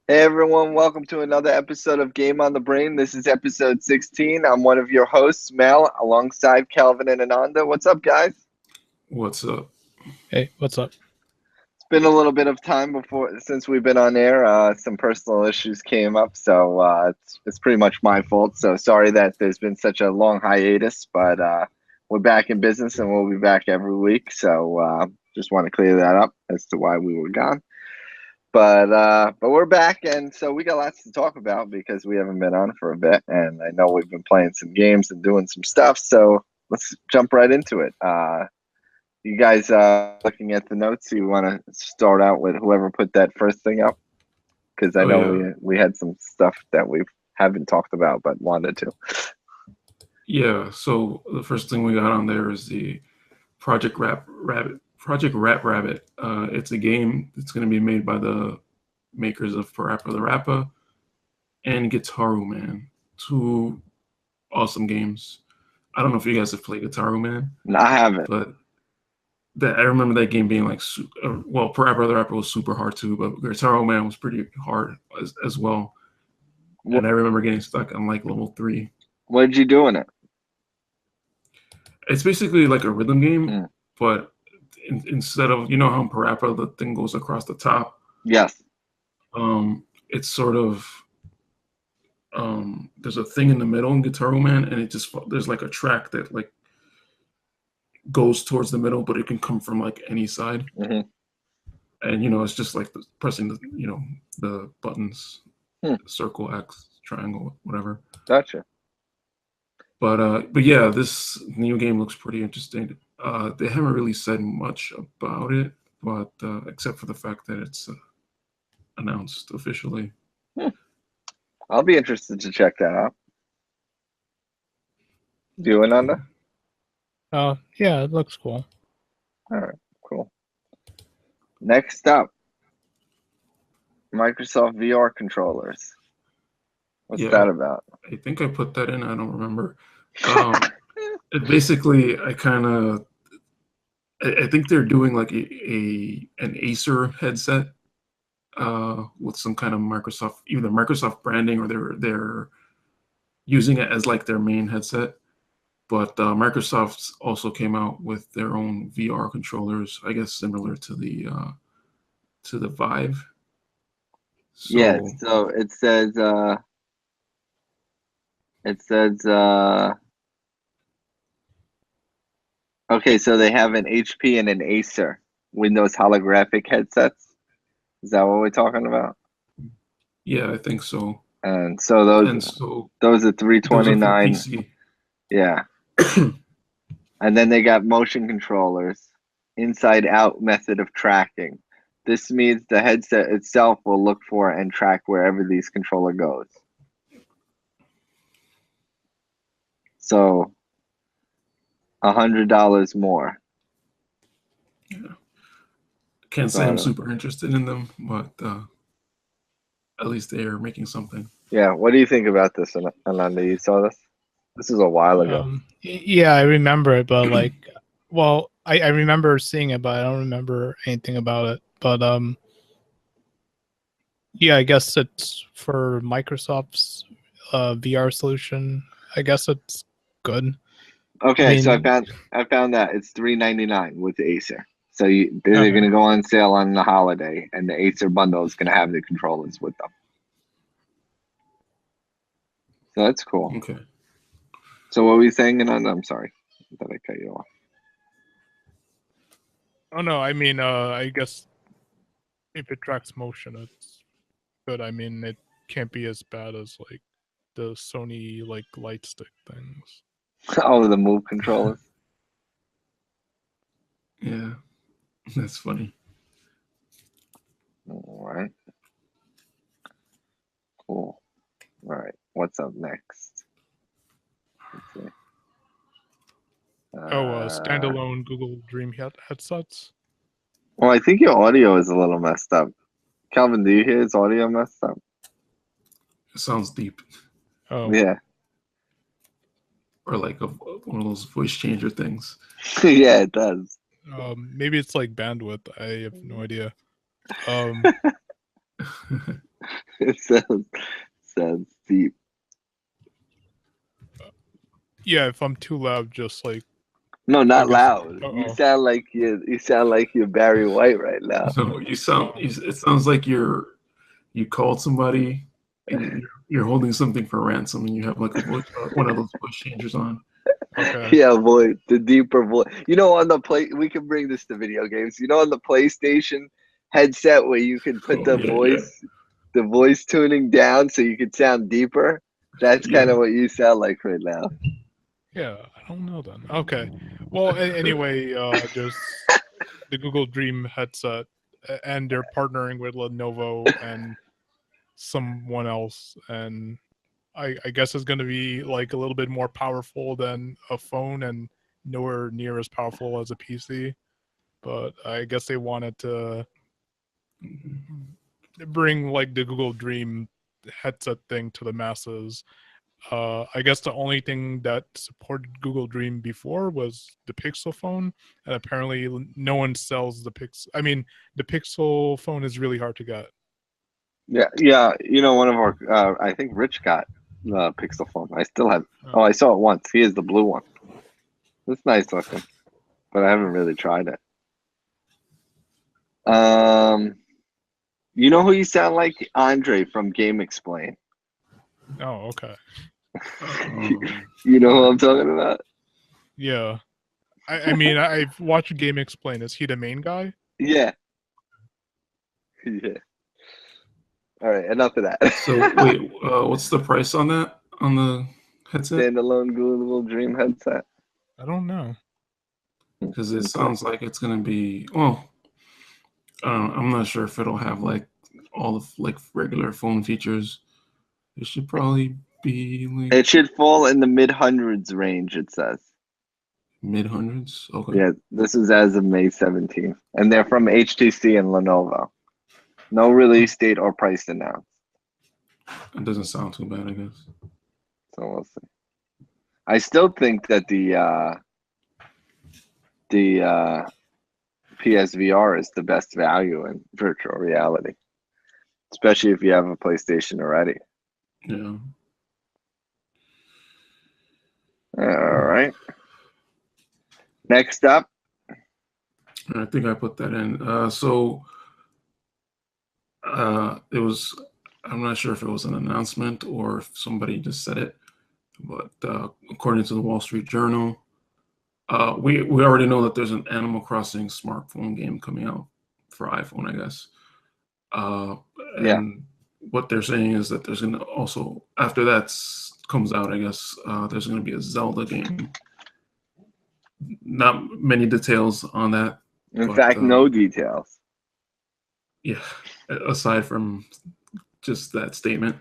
Hey everyone, welcome to another episode of Game on the Brain. This is episode 16. I'm one of your hosts, Mel, alongside Calvin and Ananda. What's up, guys? What's up? Hey, what's up? It's been a little bit of time since we've been on air. Some personal issues came up, so it's pretty much my fault. So sorry that there's been such a long hiatus, but we're back in business and we'll be back every week. So just want to clear that up as to why we were gone. But we're back, and so we got lots to talk about because we haven't been on for a bit, and I know we've been playing some games and doing some stuff. So let's jump right into it. You guys looking at the notes? You want to start out with whoever put that first thing up? Because I know we had some stuff that we haven't talked about but wanted to. Yeah. So the first thing we got on there is the Project Rat Rabbit. It's a game that's going to be made by the makers of Parappa the Rapper and Guitaru Man. Two awesome games. I don't know if you guys have played Guitaru Man. No, I haven't. But I remember that game being like, Parappa the Rapper was super hard too, but Guitaru Man was pretty hard as well. And I remember getting stuck on like level 3. What did you do in it? It's basically like a rhythm game, but instead of, you know how in Parappa the thing goes across the top? Yes. It's sort of there's a thing in the middle in Guitaru Man, and there's like a track that like goes towards the middle, but it can come from like any side. Mm-hmm. And it's just like pressing the buttons, circle, X, triangle, whatever. Gotcha. But yeah, this new game looks pretty interesting. They haven't really said much about it, but except for the fact that it's announced officially. I'll be interested to check that out. Do you, Ananda? Yeah, it looks cool. All right, cool. Next up, Microsoft VR controllers. What's that about? I think I put that in. I don't remember. Basically, I think they're doing like an Acer headset with some kind of either Microsoft branding, or they're using it as like their main headset. But Microsoft also came out with their own VR controllers, I guess similar to the Vive. So, yeah. So it says. Okay, so they have an HP and an Acer with those holographic headsets. Is that what we're talking about? Yeah, I think so. And so those are $329. Yeah. And then they got motion controllers, inside out method of tracking. This means the headset itself will look for and track wherever these controller goes. So $100 more. Yeah. Can't say I'm super interested in them, but at least they are making something. Yeah. What do you think about this, Ananda? You saw this? This is a while ago. Yeah, I remember it, but like, well, I remember seeing it, but I don't remember anything about it. But yeah, I guess it's for Microsoft's VR solution. I guess it's good. Okay, so I found that it's $399 with the Acer. So they're going to go on sale on the holiday, and the Acer bundle is going to have the controllers with them. So that's cool. Okay. So what were you saying? And I'm sorry that I cut you off. Oh no, I mean, I guess if it tracks motion, it's good. I mean, it can't be as bad as like the Sony like light stick things. Oh, the Move controllers. Yeah, that's funny. All right. Cool. All right. What's up next? Let's see. Standalone Google Dream headsets. Well, I think your audio is a little messed up. Calvin, do you hear his audio messed up? It sounds deep. Oh. Yeah. Or like one of those voice changer things. Yeah, it does. Maybe it's like bandwidth. I have no idea. It sounds deep. Yeah, if I'm too loud, just like No, I not guess. loud. You Uh-oh. sound like you're Barry White right now. So it sounds like you called somebody and you're holding something for ransom, and you have like a voice, one of those voice changers on. Okay. Yeah, boy, the deeper voice. You know, on the play, we can bring this to video games. You know, on the PlayStation headset where you can put Oh, the voice tuning down so you can sound deeper. That's kind yeah. of what you sound like right now. Yeah, I don't know then. Okay. Well, anyway, there's the Google Dream headset, and they're partnering with Lenovo and someone else, and I guess it's going to be like a little bit more powerful than a phone and nowhere near as powerful as a PC. But I guess they wanted to bring like the Google Dream headset thing to the masses. I guess the only thing that supported Google Dream before was the Pixel phone, and apparently no one sells the Pixel. I mean, the Pixel phone is really hard to get. Yeah. You know, one of our, I think Rich got the Pixel phone. I still have. Oh, I saw it once. He has the blue one. It's nice looking, but I haven't really tried it. You know who you sound like? Andre from Game Explain. Oh, okay. You know who I'm talking about? Yeah. I mean, I've watched Game Explain. Is he the main guy? Yeah. Yeah. All right, enough of that. So wait, what's the price on that on the headset? Standalone Google Dream headset. I don't know. Because it sounds like it's gonna be well. I'm not sure if it'll have like all of like regular phone features. It should probably be like It should fall in the mid-hundreds range, it says. mid-hundreds. Okay. Yeah, this is as of May 17th. And they're from HTC and Lenovo. No release date or price announced. It doesn't sound too bad, I guess. So we'll see. I still think that the PSVR is the best value in virtual reality, especially if you have a PlayStation already. Yeah. All right. Next up. I think I put that in. It was. I'm not sure if it was an announcement or if somebody just said it, but according to the Wall Street Journal, we already know that there's an Animal Crossing smartphone game coming out for iPhone, I guess. And what they're saying is that there's going to also, after that comes out, I guess, there's going to be a Zelda game. Not many details on that. In fact, no details. Yeah, aside from just that statement.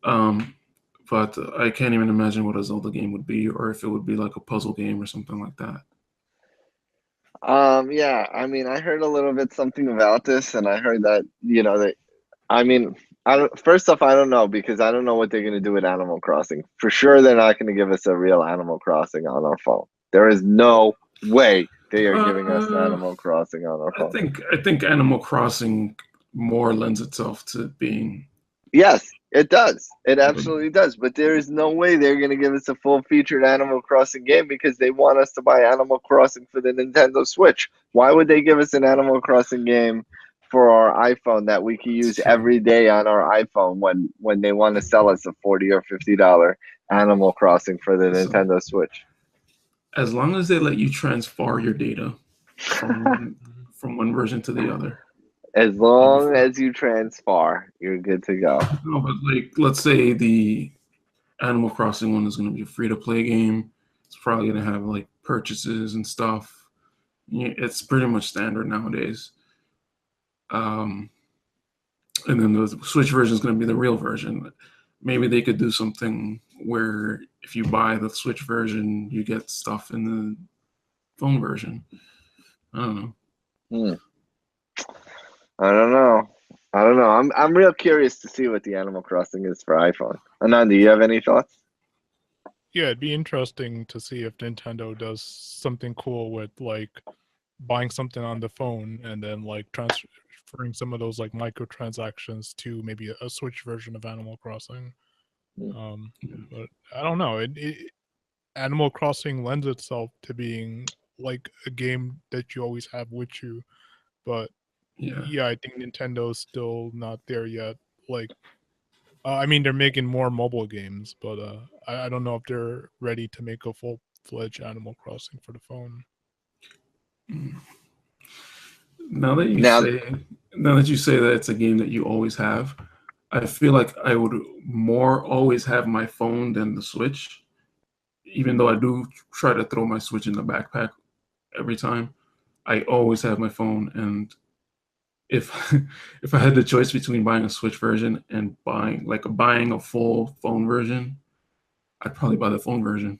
But I can't even imagine what a Zelda game would be, or if it would be like a puzzle game or something like that. Yeah, I mean, I heard a little bit something about this, and I heard that, I mean, first off, I don't know, because I don't know what they're going to do with Animal Crossing. For sure, they're not going to give us a real Animal Crossing on our phone. There is no way they are giving us Animal Crossing on our phone. I think Animal Crossing more lends itself to being. Yes, it does. It absolutely does. But there is no way they're going to give us a full-featured Animal Crossing game because they want us to buy Animal Crossing for the Nintendo Switch. Why would they give us an Animal Crossing game for our iPhone that we can use every day on our iPhone when they want to sell us a $40 or $50 Animal Crossing for the Nintendo Switch? As long as they let you transfer your data from one version to the other. As long as you transfer, you're good to go. No, but like, let's say the Animal Crossing one is going to be a free-to-play game. It's probably going to have like purchases and stuff. It's pretty much standard nowadays. And then the Switch version is going to be the real version. Maybe they could do something where if you buy the Switch version, you get stuff in the phone version. I don't know. I don't know. I'm real curious to see what the Animal Crossing is for iPhone. Anand, do you have any thoughts? Yeah, it'd be interesting to see if Nintendo does something cool with like buying something on the phone and then like offering some of those like microtransactions to maybe a Switch version of Animal Crossing. But I don't know. Animal Crossing lends itself to being like a game that you always have with you, but yeah, I think Nintendo's still not there yet. Like, I mean, they're making more mobile games, but I don't know if they're ready to make a full-fledged Animal Crossing for the phone. Now that you say that it's a game that you always have, I feel like I would more always have my phone than the Switch. Even though I do try to throw my Switch in the backpack every time, I always have my phone. And if if I had the choice between buying a Switch version and buying a full phone version, I'd probably buy the phone version.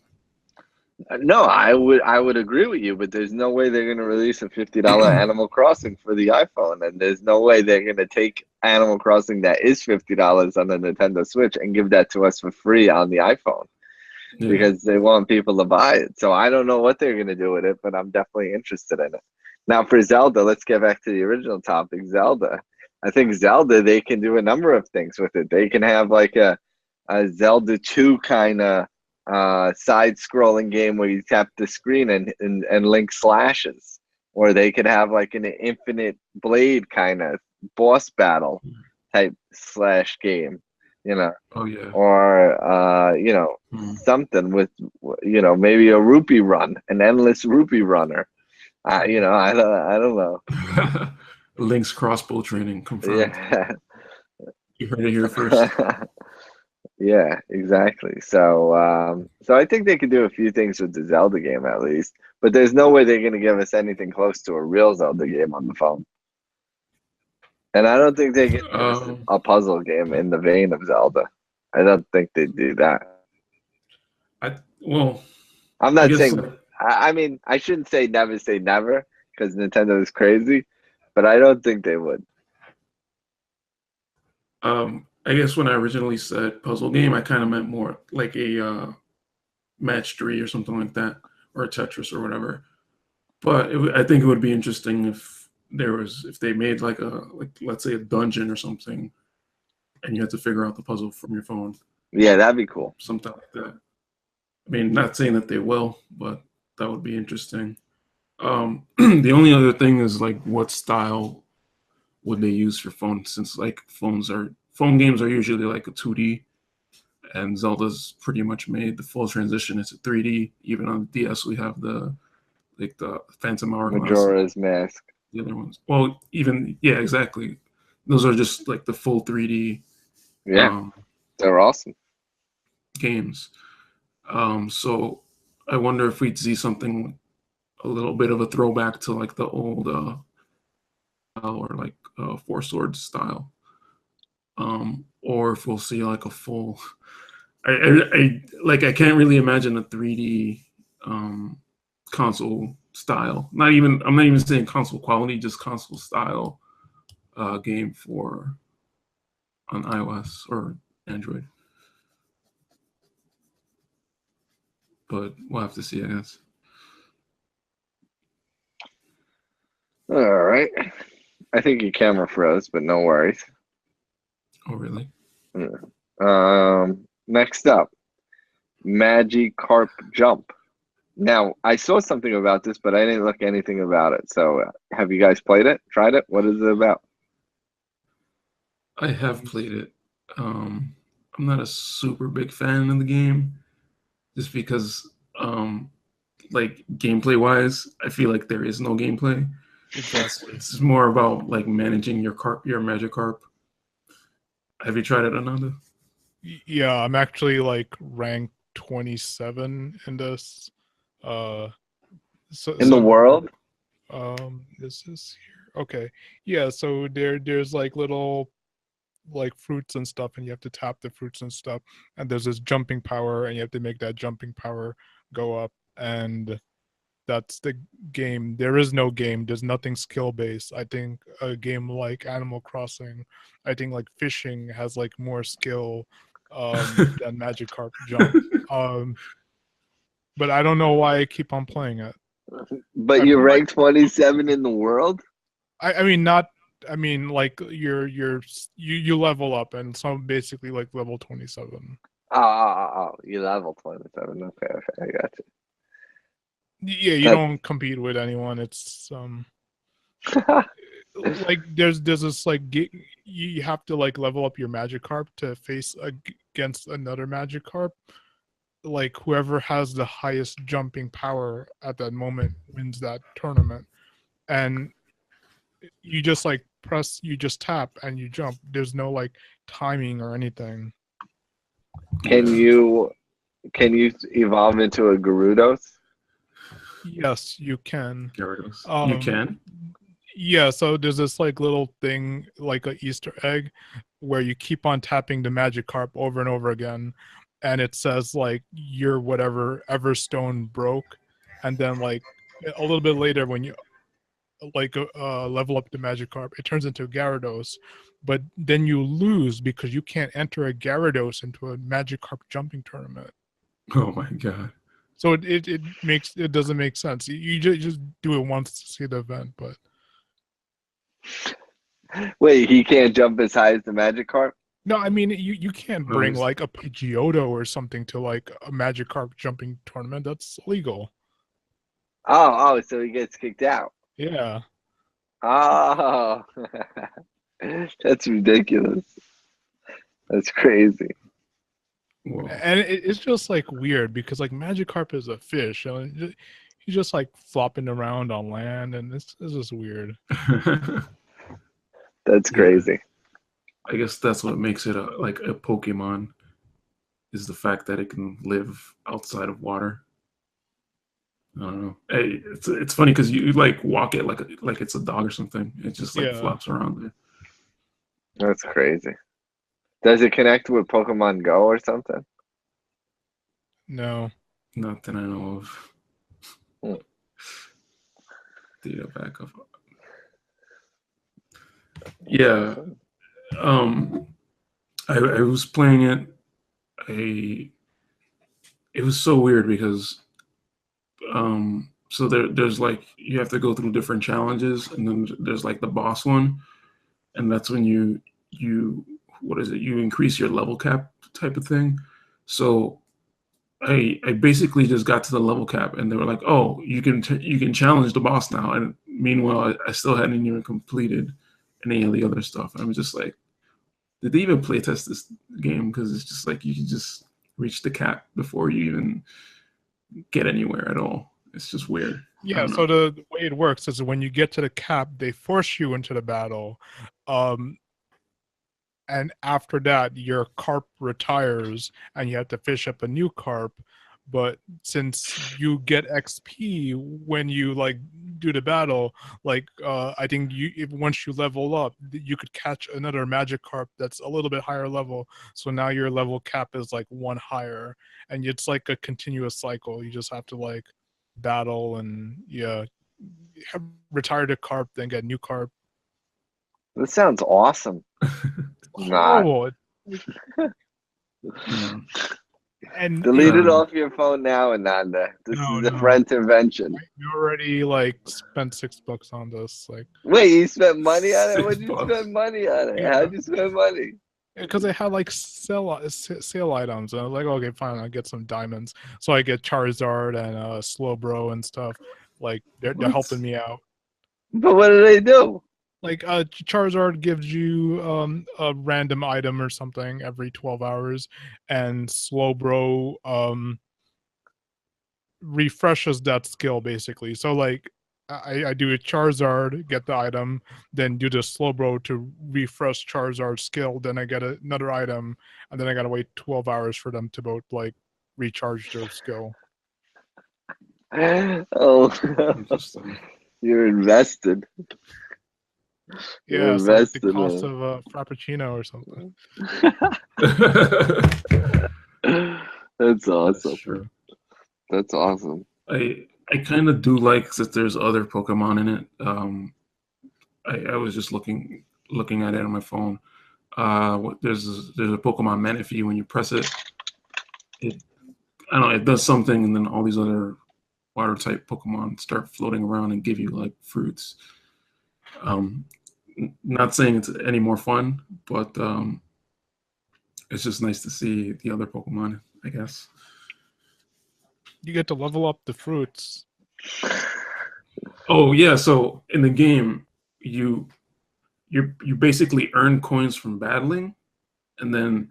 No, I would agree with you, but there's no way they're going to release a $50 Animal Crossing for the iPhone, and there's no way they're going to take Animal Crossing that is $50 on the Nintendo Switch and give that to us for free on the iPhone, because they want people to buy it. So I don't know what they're going to do with it, but I'm definitely interested in it. Now for Zelda, let's get back to the original topic, Zelda. I think Zelda, they can do a number of things with it. They can have like a Zelda 2 kind of side-scrolling game where you tap the screen and Link slashes, or they could have like an infinite blade kind of boss battle type slash game, you know. Oh yeah. Or you know, something with, you know, maybe a rupee run, an endless rupee runner. You know, I don't know. Link's crossbow training confirmed. Yeah. You heard it here first. Yeah, exactly. So, so I think they could do a few things with the Zelda game at least, but there's no way they're going to give us anything close to a real Zelda game on the phone. And I don't think they get a puzzle game in the vein of Zelda. I don't think they do that. I'm not saying. I mean, I shouldn't say never, because Nintendo is crazy, but I don't think they would. I guess when I originally said puzzle game, I kind of meant more like a match 3 or something like that, or a Tetris or whatever. But I think it would be interesting if they made like let's say a dungeon or something, and you had to figure out the puzzle from your phone. Yeah, that'd be cool. Something like that. I mean, not saying that they will, but that would be interesting. The only other thing is like, what style would they use for phones? Since like phone games are usually like a 2D, and Zelda's pretty much made the full transition into 3D. Even on the DS, we have the Phantom Hourglass, Majora's Mask. The other ones. Well, exactly. Those are just like the full 3D. Yeah, they're awesome games. So I wonder if we'd see something a little bit of a throwback to like the old or like Four Swords style, or if we'll see like a full. I can't really imagine a 3D console style. I'm not even saying console quality, just console style game on iOS or Android. But we'll have to see, I guess. All right. I think your camera froze, but no worries. Oh, really? Next up, Magikarp Jump. Now, I saw something about this, but I didn't look anything about it. So, have you guys played it? Tried it? What is it about? I have played it. I'm not a super big fan of the game, just because, like, gameplay-wise, I feel like there is no gameplay. It's more about like managing your Magikarp. Have you tried it, Ananda? Yeah, I'm actually like ranked 27 in this. The world? Is this here? Okay. Yeah, so there's like little like fruits and stuff, and you have to tap the fruits and stuff, and there's this jumping power, and you have to make that jumping power go up, and that's the game. There is no game. There's nothing skill based. I think a game like Animal Crossing, I think like fishing has like more skill than Magikarp Jump. But I don't know why I keep on playing it. But you're ranked 27 in the world? I mean, not I mean, like you level up, and so basically like level 27. Oh, you level 27. Okay, I got you. Yeah, you don't compete with anyone. It's like there's this like you have to like level up your Magikarp to face against another Magikarp. Like whoever has the highest jumping power at that moment wins that tournament, and you just like you just tap and you jump. There's no like timing or anything. Can you evolve into a Gerudos? Yes, you can. Gyarados. You can. Yeah, so there's this like little thing, like a Easter egg, where you keep on tapping the Magikarp over and over again, and it says like your whatever Everstone broke, and then like a little bit later when you like level up the Magikarp, it turns into a Gyarados, but then you lose because you can't enter a Gyarados into a Magikarp jumping tournament. Oh my god. So it doesn't make sense. You just do it once to see the event, but. Wait, he can't jump as high as the Magikarp? No, I mean you can't bring like a Pidgeotto or something to like a Magikarp jumping tournament. That's illegal. Oh, so he gets kicked out. Yeah. Oh, that's ridiculous. That's crazy. Whoa. And it's just like weird because like Magikarp is a fish, and he's just like flopping around on land, and it's just weird. That's crazy. I guess that's what makes it like a Pokemon, is the fact that it can live outside of water. I don't know. Hey, it's funny because you like walk it like it's a dog or something. It just like flops around there. That's crazy. Does it connect with Pokemon Go or something? No. Not that I know of. Data backup. Yeah. I was playing it. It was so weird because so there's like you have to go through different challenges, and then there's like the boss one, and that's when you what is it? You increase your level cap type of thing. So I basically just got to the level cap, and they were like, "Oh, you can challenge the boss now." And meanwhile, I still hadn't even completed any of the other stuff. And I'm just like, did they even play test this game? Because it's just like you can just reach the cap before you even get anywhere at all. It's just weird. Yeah, so the way it works is when you get to the cap, they force you into the battle. And after that, your carp retires and you have to fish up a new carp. But since you get XP when you like do the battle, like I think once you level up, you could catch another Magikarp that's a little bit higher level. So now your level cap is like one higher, and it's like a continuous cycle. You just have to like battle and retire the carp, then get new carp. This sounds awesome. Horrible. And delete it off your phone now, Ananda. This is a friend intervention. You already like spent $6 on this. Like, wait, you spent money on it? What did you spend money on it? How'd you spend money? Because they had like sale items, and I was like, okay, fine, I'll get some diamonds. So I get Charizard and Slowbro and stuff. Like they're helping me out. But what do they do? Like Charizard gives you a random item or something every 12 hours, and Slowbro refreshes that skill basically. So like I do a Charizard, get the item, then do the Slowbro to refresh Charizard's skill, then I get another item, and then I gotta wait 12 hours for them to both like recharge their skill. Oh, you're invested. Yeah, it's like the cost of a Frappuccino or something. That's awesome. That's awesome. I kind of do like that there's other Pokemon in it. I was just looking at it on my phone. There's a Pokemon Manaphy. When you press it, I don't know, it does something, and then all these other water type Pokemon start floating around and give you like fruits. Not saying it's any more fun, but it's just nice to see the other Pokemon, I guess. You get to level up the fruits. Oh yeah, so in the game, you basically earn coins from battling, and then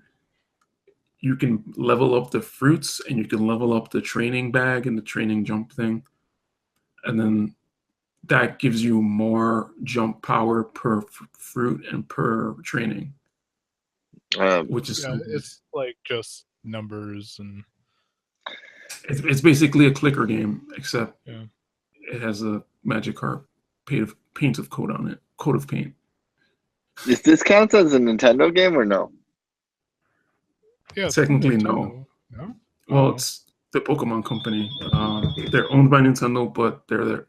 you can level up the fruits, and you can level up the training bag and the training jump thing, and then that gives you more jump power per fruit and per training, which is it's like just numbers, and it's basically a clicker game, except yeah. it has a Magikarp paint of coat on it, coat of paint. Does this count as a Nintendo game or no? Yeah, Technically, no. No? Well, it's the Pokemon Company. They're owned by Nintendo, but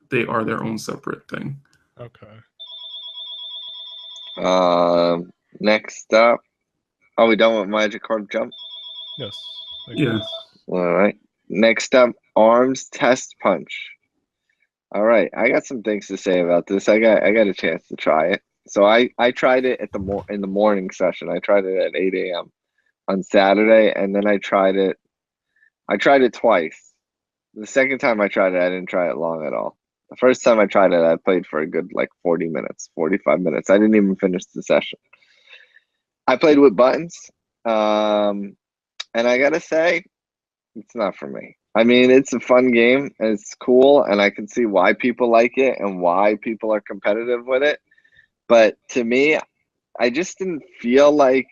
they are their own separate thing. Okay. Next up. Are we done with Magikarp Jump? Yes. Yeah. All right. Next up, Arms Test Punch. All right, I got some things to say about this. I got a chance to try it. So I tried it at in the morning session. I tried it at 8 a.m. on Saturday, and then I tried it twice. The second time I tried it, I didn't try it long at all. The first time I tried it, I played for a good like 40 minutes, 45 minutes. I didn't even finish the session. I played with buttons, and I gotta say, it's not for me. I mean, it's a fun game, and it's cool, and I can see why people like it and why people are competitive with it. But to me, I just didn't feel like,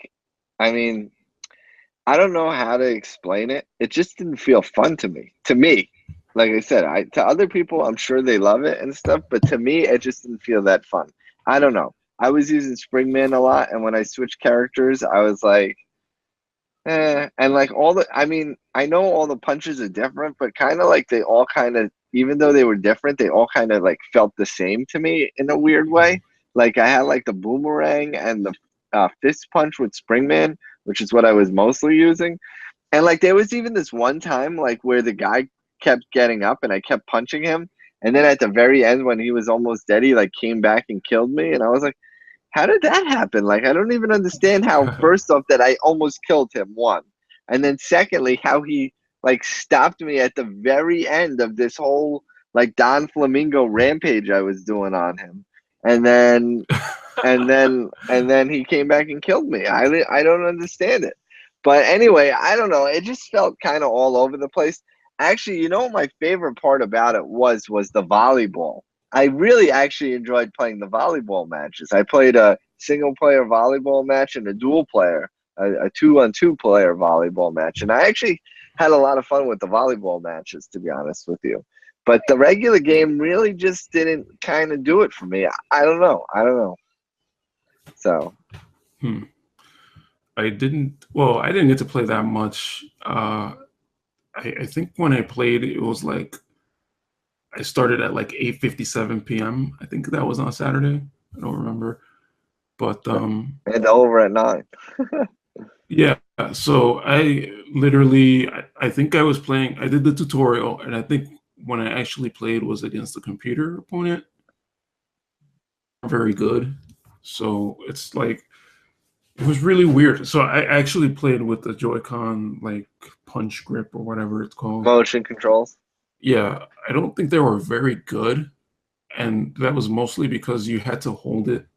I mean, I don't know how to explain it. It just didn't feel fun to me. To me, like I said, to other people, I'm sure they love it and stuff, but to me, it just didn't feel that fun. I don't know. I was using Springman a lot, and when I switched characters, I was like, and like I mean, I know all the punches are different, but kind of like they all kind of, even though they were different, they all kind of like felt the same to me in a weird way. Like I had like the boomerang and the fist punch with Springman, which is what I was mostly using. And like there was even this one time like where the guy kept getting up and I kept punching him. And then at the very end when he was almost dead, he like came back and killed me. And I was like, how did that happen? Like, I don't even understand how, first off, that I almost killed him, one. And then secondly, how he, like, stopped me at the very end of this whole, like, Don Flamingo rampage I was doing on him. And then, and then he came back and killed me. I don't understand it. But anyway, I don't know. It just felt kind of all over the place. Actually, you know what my favorite part about it was the volleyball. I really actually enjoyed playing the volleyball matches. I played a single-player volleyball match and a dual-player, a two-on-two player volleyball match. And I actually had a lot of fun with the volleyball matches, to be honest with you. But the regular game really just didn't kind of do it for me. I don't know. So. I didn't get to play that much. I think when I played, it was like, I started at like 8:57 p.m. I think that was on Saturday. I don't remember. But and over at 9. Yeah, so I literally, I think I was playing, I did the tutorial, and I think when I actually played was against the computer opponent. Very good. So it's like, it was really weird. So I actually played with the Joy-Con, like, punch grip or whatever it's called. Motion controls. Yeah, I don't think they were very good. And that was mostly because you had to hold it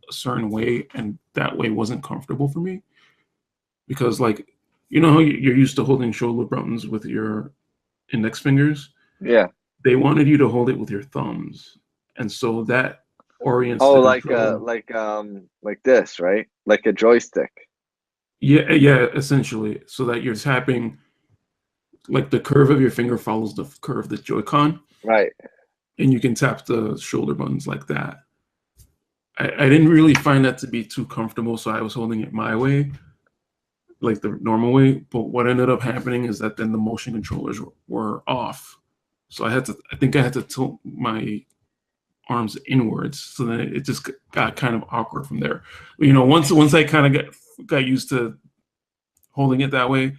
a certain way, and that way wasn't comfortable for me. Because, like, you know how you're used to holding shoulder buttons with your index fingers? Yeah. They wanted you to hold it with your thumbs. And so that orients the control. Like this, right? Like a joystick. Yeah, essentially. So that you're tapping, like the curve of your finger follows the curve of the Joy-Con. Right. And you can tap the shoulder buttons like that. I didn't really find that to be too comfortable, so I was holding it my way, like the normal way. But what ended up happening is that then the motion controllers were off. So I think I had to tilt my arms inwards, so then it just got kind of awkward from there. You know, once I kind of got used to holding it that way,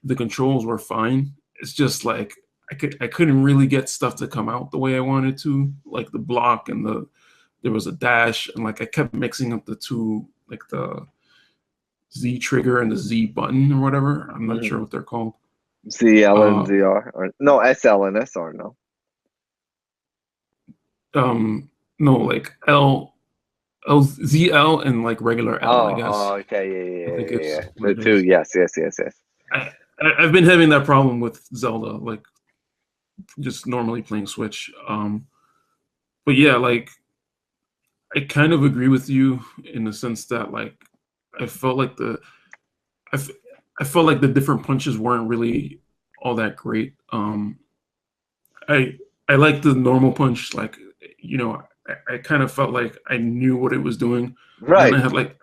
the controls were fine. It's just like I couldn't really get stuff to come out the way I wanted to, like the block and the there was a dash, and like I kept mixing up the two, like the Z trigger and the Z button or whatever. I'm not sure what they're called. ZL and ZR, or no, SL and SR, no. No, like ZL and like regular L, I guess. Oh, okay, I think yeah. what The it two, is. yes. I've been having that problem with Zelda, like just normally playing Switch. But yeah, like I kind of agree with you in the sense that like I felt like I felt like the different punches weren't really all that great. I like the normal punch, like I kind of felt like I knew what it was doing. Right. And then I had like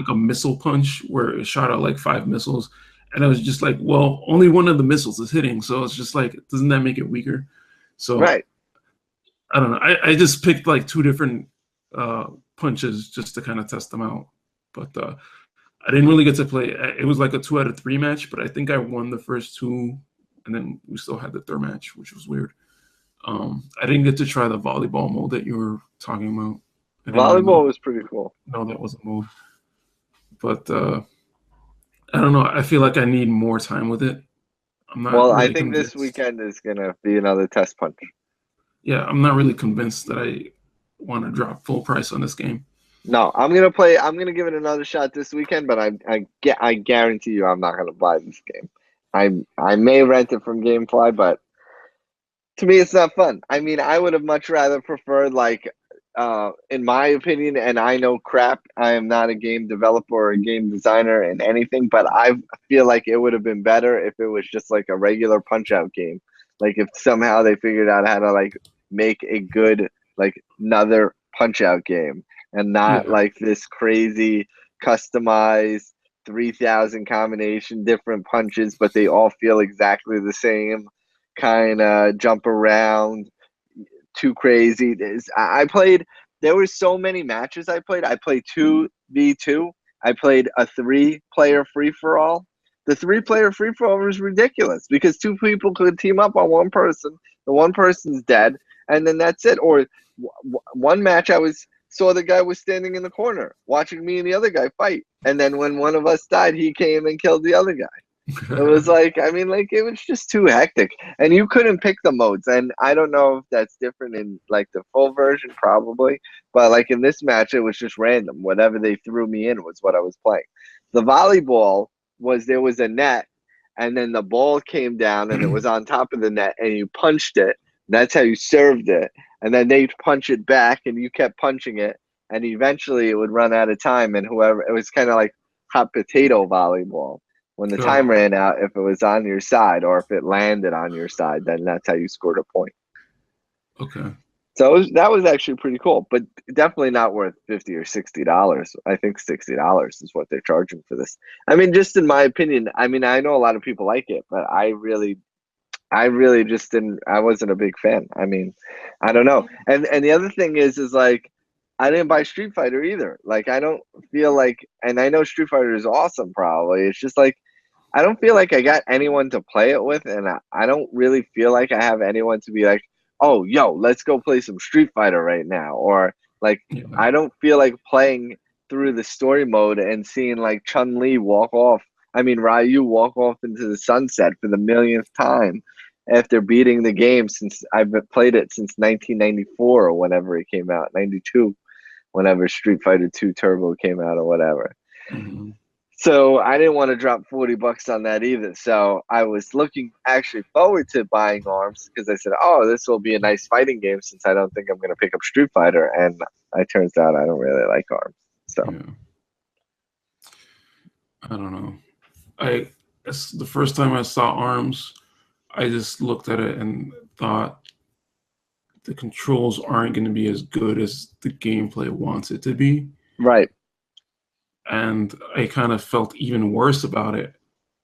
a missile punch where it shot out like 5 missiles, and I was just like, well, only one of the missiles is hitting, so it's just like, doesn't that make it weaker? So right. I don't know. I just picked like 2 different punches just to kind of test them out, but I didn't really get to play. It was like a 2 out of 3 match, but I think I won the first 2, and then we still had the third match, which was weird. I didn't get to try the volleyball mode that you were talking about. Volleyball was pretty cool. No, that wasn't mode. But I don't know. I feel like I need more time with it. I'm not. Well, really I think convinced. this weekend is gonna be another test punch. Yeah, I'm not really convinced that I want to drop full price on this game. No, I'm gonna play. I'm gonna give it another shot this weekend, but I guarantee you, I'm not gonna buy this game. I may rent it from GameFly, but to me, it's not fun. I mean, I would have much rather preferred, like, in my opinion, and I know crap. I am not a game developer or a game designer in anything, but I feel like it would have been better if it was just like a regular Punch-Out game. Like if somehow they figured out how to like make a good like another Punch-Out game, and not like this crazy customized 3,000 combination different punches, but they all feel exactly the same. Kind of jump around, too crazy. I played. There were so many matches I played. I played 2v2. I played a 3-player free for all. The 3-player free for all was ridiculous because 2 people could team up on one person. The one person's dead, and then that's it. Or one match, saw the guy was standing in the corner watching me and the other guy fight, and then when one of us died, he came and killed the other guy. It was like, I mean, like, it was just too hectic, and you couldn't pick the modes. And I don't know if that's different in like the full version, probably, but like in this match, it was just random. Whatever they threw me in was what I was playing. The volleyball there was a net, and then the ball came down, and it was on top of the net, and you punched it. That's how you served it, and then they'd punch it back, and you kept punching it, and eventually it would run out of time, and whoever, it was kind of like hot potato volleyball. When the time ran out, if it was on your side or if it landed on your side, then that's how you scored a point. Okay. So that was actually pretty cool, but definitely not worth $50 or $60. I think $60 is what they're charging for this. I mean, just in my opinion, I mean, I know a lot of people like it, but I really just didn't. I wasn't a big fan. I mean, I don't know. And the other thing is like, I didn't buy Street Fighter either. Like, I don't feel like, and I know Street Fighter is awesome, probably. It's just like, I don't feel like I got anyone to play it with, and I don't really feel like I have anyone to be like, oh, yo, let's go play some Street Fighter right now. Or, like, I don't feel like playing through the story mode and seeing, like, Chun-Li Ryu walk off into the sunset for the millionth time after beating the game since I've played it since 1994 or whenever it came out, 92. Whenever Street Fighter 2 Turbo came out or whatever. Mm-hmm. So I didn't want to drop $40 on that either. So I was looking actually forward to buying ARMS because I said, oh, this will be a nice fighting game since I don't think I'm going to pick up Street Fighter. And it turns out I don't really like ARMS. So I don't know. The first time I saw ARMS, I just looked at it and thought, the controls aren't going to be as good as the gameplay wants it to be. Right. And I kind of felt even worse about it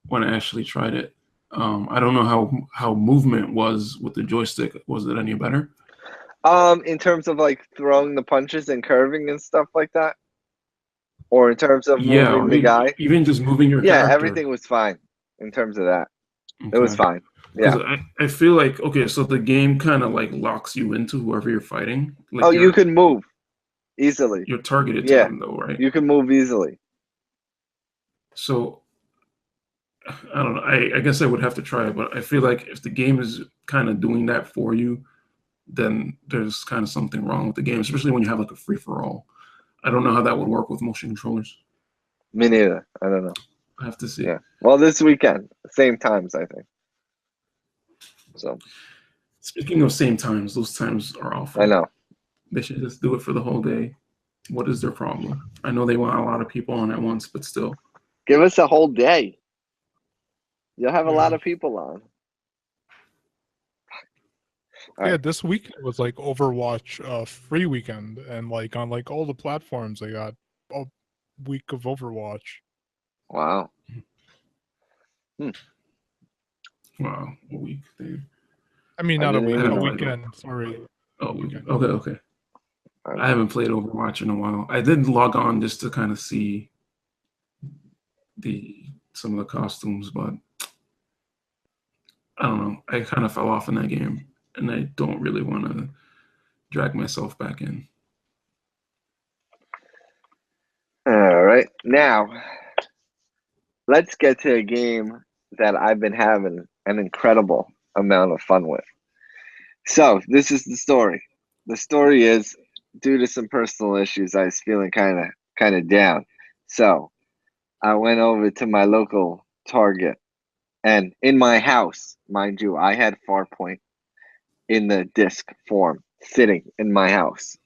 when I actually tried it. I don't know how movement was with the joystick. Was it any better? In terms of like throwing the punches and curving and stuff like that? Or in terms of moving the guy? Even just moving your character. Everything was fine in terms of that. Okay. It was fine. Yeah, I feel like, okay, so the game kind of like locks you into whoever you're fighting. Like you can move. easily. You're targeted to Yeah, them though, right? you can move easily. So I don't know. I guess I would have to try it, but I feel like if the game is kind of doing that for you, then there's kind of something wrong with the game, especially when you have like a free for all. I don't know how that would work with motion controllers. Me neither. I don't know. I have to see. Yeah. Well, this weekend, same times, I think. So. Speaking of same times, those times are awful. I know. They should just do it for the whole day. What is their problem? I know they want a lot of people on at once, but still. Give us a whole day. You'll have a lot of people on. Yeah, this weekend was like Overwatch free weekend, and like on like all the platforms they got a week of Overwatch. Wow. Wow, a week, dude. I mean, not a week, even a know. weekend. Sorry. Oh, okay. I haven't played Overwatch in a while. I did log on just to kind of see some of the costumes, but I don't know. I kind of fell off in that game, and I don't really want to drag myself back in. All right. Now, let's get to a game that I've been having an incredible amount of fun with. So, this is the story. The story is, due to some personal issues, I was feeling kind of down. So, I went over to my local Target, and in my house, mind you, I had Farpoint in the disc form sitting in my house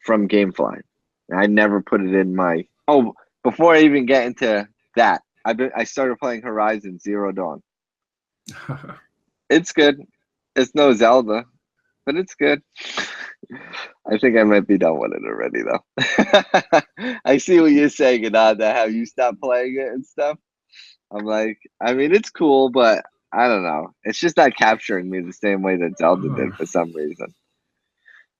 from GameFly. I never put it in my... Oh, before I even get into that, I started playing Horizon Zero Dawn. It's good. It's no Zelda, but it's good. I think I might be done with it already, though. I see what you're saying, Ananda, how you stopped playing it and stuff. I'm like, I mean, it's cool, but I don't know. It's just not capturing me the same way that Zelda did for some reason.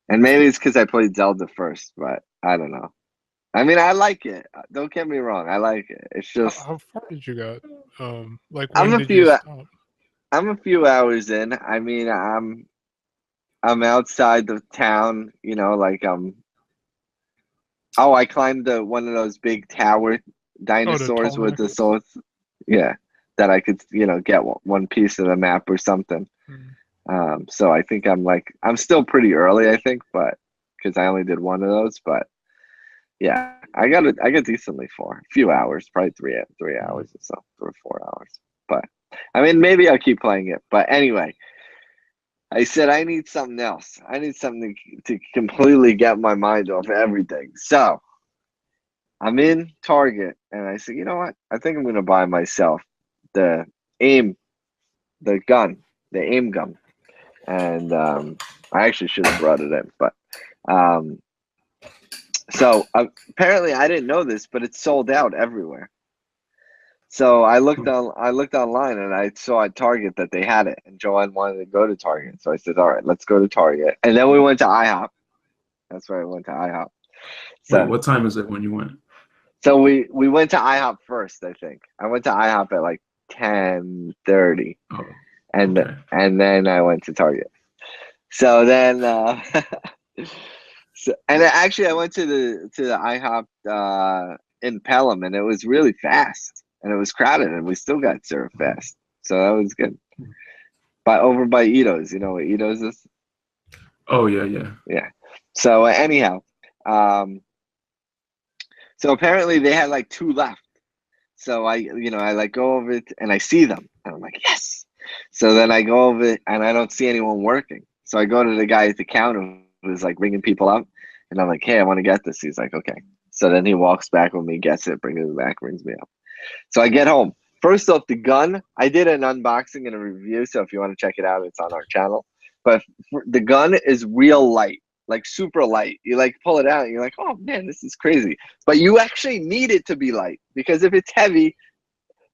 And maybe it's because I played Zelda first, but I don't know. I mean, I like it. Don't get me wrong. I like it. It's just... How far did you get? Like when did you stop? I'm a few hours in. I mean, I'm outside the town, you know, like I climbed one of those big tower dinosaurs with the swords. Yeah, that I could, you know, get one piece of the map or something. So I think I'm still pretty early, I think, but because I only did one of those, but yeah, I got decently far. A few hours, probably three hours or so, 3 or 4 hours. But I mean, maybe I'll keep playing it. But anyway, I said I need something else. I need something to completely get my mind off everything. So I'm in Target, and I said, you know what? I think I'm going to buy myself the aim gun. And I actually should have brought it in, but so apparently I didn't know this, but it's sold out everywhere. So I looked online, and I saw at Target that they had it, and Joanne wanted to go to Target. So I said, all right, let's go to Target. And then we went to IHOP. That's where I went to IHOP. So, wait, what time is it when you went? So we went to IHOP first, I think. I went to IHOP at like 10:30. Oh, and okay. and then I went to Target. So then and actually I went to the IHOP in Pelham, and it was really fast, and it was crowded, and we still got served fast. So that was good. But over by Ito's, you know what Ito's is? Oh yeah. So anyhow, so apparently they had like 2 left. So I like go over it, and I see them, and I'm like, yes. So then I go over, and I don't see anyone working. So I go to the guy at the counter who's like ringing people up, and I'm like, hey, I want to get this. He's like, okay. So then he walks back with me, gets it, brings it back, rings me up. So I get home. First off, the gun, I did an unboxing and a review, so if you want to check it out, it's on our channel. But the gun is real light, like super light. You like pull it out, and you're like, oh man, this is crazy. But you actually need it to be light, because if it's heavy,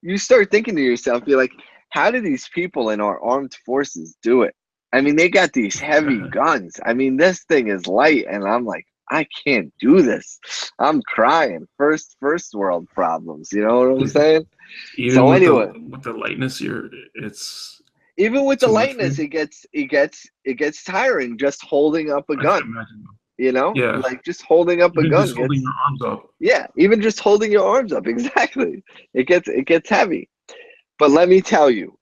you start thinking to yourself, you're like, how do these people in our armed forces do it? I mean, they got these heavy guns. I mean, this thing is light, and I'm like, I can't do this. I'm crying. First world problems. You know what I'm saying? Even so with anyway, with the lightness, it's even with the lightness, it gets tiring just holding up a gun. You know, Yeah. like just holding up a Even gun just holding gets, your arms up. yeah, even just holding your arms up, exactly. It gets heavy. But let me tell you,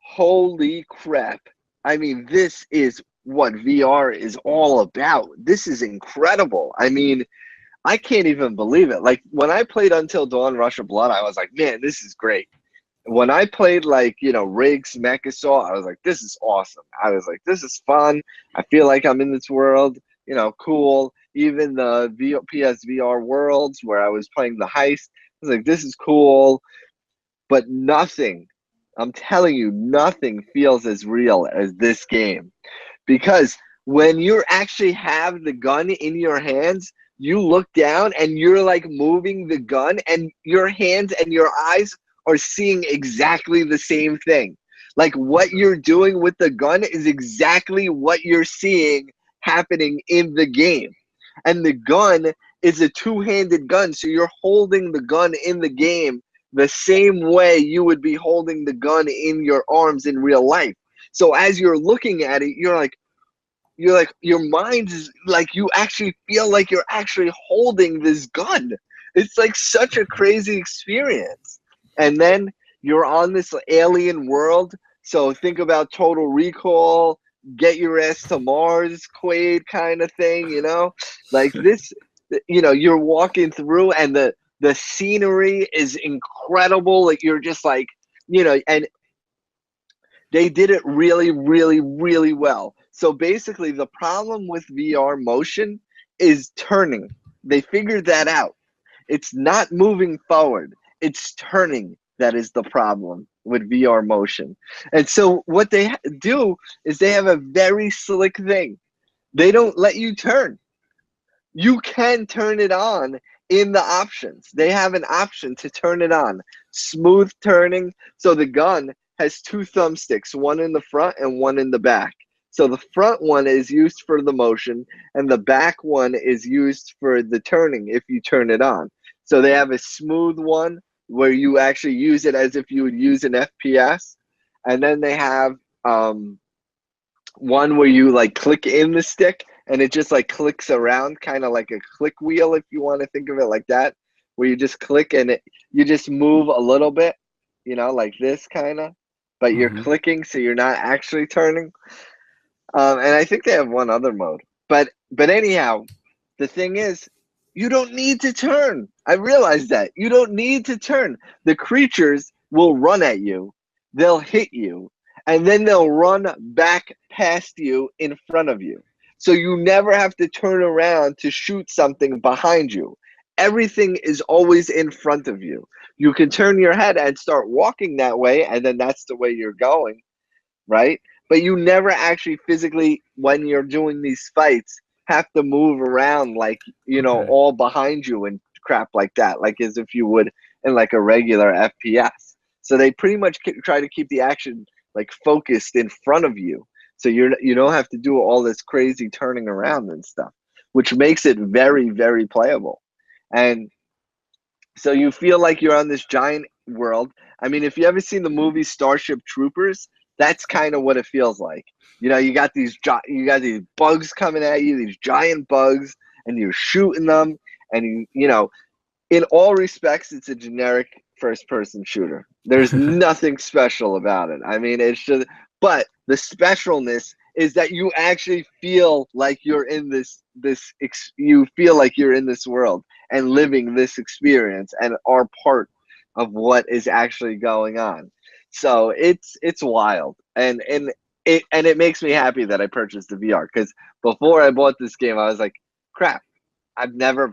holy crap. I mean, this is what VR is all about. This is incredible. I mean, I can't even believe it. Like when I played Until Dawn Rush of Blood, I was like, man, this is great. When I played like, you know, Riggs Mech Assault, I was like, this is awesome. I was like, this is fun. I feel like I'm in this world, you know, cool. Even the PSVR worlds where I was playing the heist, I was like, this is cool. But nothing, I'm telling you, nothing feels as real as this game. Because when you actually have the gun in your hands, you look down and you're like moving the gun, and your hands and your eyes are seeing exactly the same thing. Like what you're doing with the gun is exactly what you're seeing happening in the game. And the gun is a two-handed gun, so you're holding the gun in the game the same way you would be holding the gun in your arms in real life. So as you're looking at it, you're like your mind is like, you actually feel like you're actually holding this gun. It's like such a crazy experience. And then you're on this alien world. So think about Total Recall, Get Your Ass to Mars, Quaid kind of thing, you know? Like this, you know, you're walking through and the scenery is incredible. Like you're just like, you know, and they did it really, really, really well. So basically, the problem with VR motion is turning. They figured that out. It's not moving forward, it's turning that is the problem with VR motion. And so, what they do is they have a very slick thing. They don't let you turn. You can turn it on in the options. They have an option to turn it on. Smooth turning. So the gun has two thumbsticks, one in the front and one in the back. So the front one is used for the motion, and the back one is used for the turning if you turn it on. So they have a smooth one where you actually use it as if you would use an FPS. And then they have one where you like click in the stick and it just like clicks around, kind of like a click wheel, if you want to think of it like that, where you just click and you just move a little bit, you know, like this kind of, but you're clicking, so you're not actually turning. And I think they have one other mode, but anyhow, the thing is, you don't need to turn. I realized that you don't need to turn. The creatures will run at you, they'll hit you, and then they'll run back past you in front of you. So you never have to turn around to shoot something behind you. Everything is always in front of you. You can turn your head and start walking that way, and then that's the way you're going, right? But you never actually physically, when you're doing these fights, have to move around like, you know, all behind you and crap like that, like as if you would in like a regular FPS. So they pretty much try to keep the action like focused in front of you, so you don't have to do all this crazy turning around and stuff, which makes it very, very playable. And so you feel like you're on this giant world. I mean, if you ever seen the movie Starship Troopers, that's kind of what it feels like. You know, you got these bugs coming at you, these giant bugs, and you're shooting them, and you know, in all respects, it's a generic first-person shooter. There's nothing special about it. I mean, it's just, but the specialness is that you actually feel like you're in you feel like you're in this world and living this experience and are part of what is actually going on. So it's wild, and it makes me happy that I purchased the VR, because before I bought this game, I was like, crap. I haven't been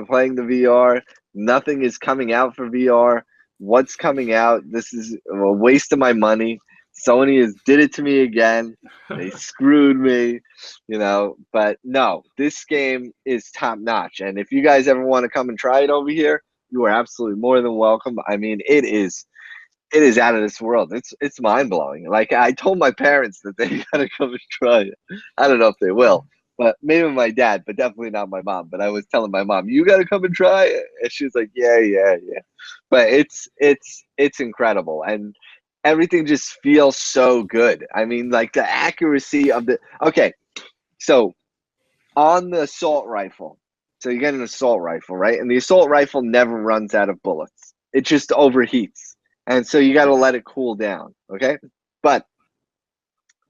playing the VR. Nothing is coming out for VR. What's coming out? This is a waste of my money. Sony did it to me again. They screwed me, you know. But no, this game is top notch. And if you guys ever want to come and try it over here, you are absolutely more than welcome. I mean, it is out of this world. It's mind blowing. Like I told my parents that they gotta come and try it. I don't know if they will, but maybe my dad, but definitely not my mom. But I was telling my mom, you gotta come and try it, and she's like, yeah. But it's incredible, and everything just feels so good. I mean, like the accuracy of the. Okay, so on the assault rifle. So you get an assault rifle, right? And the assault rifle never runs out of bullets. It just overheats. And so you got to let it cool down, okay? But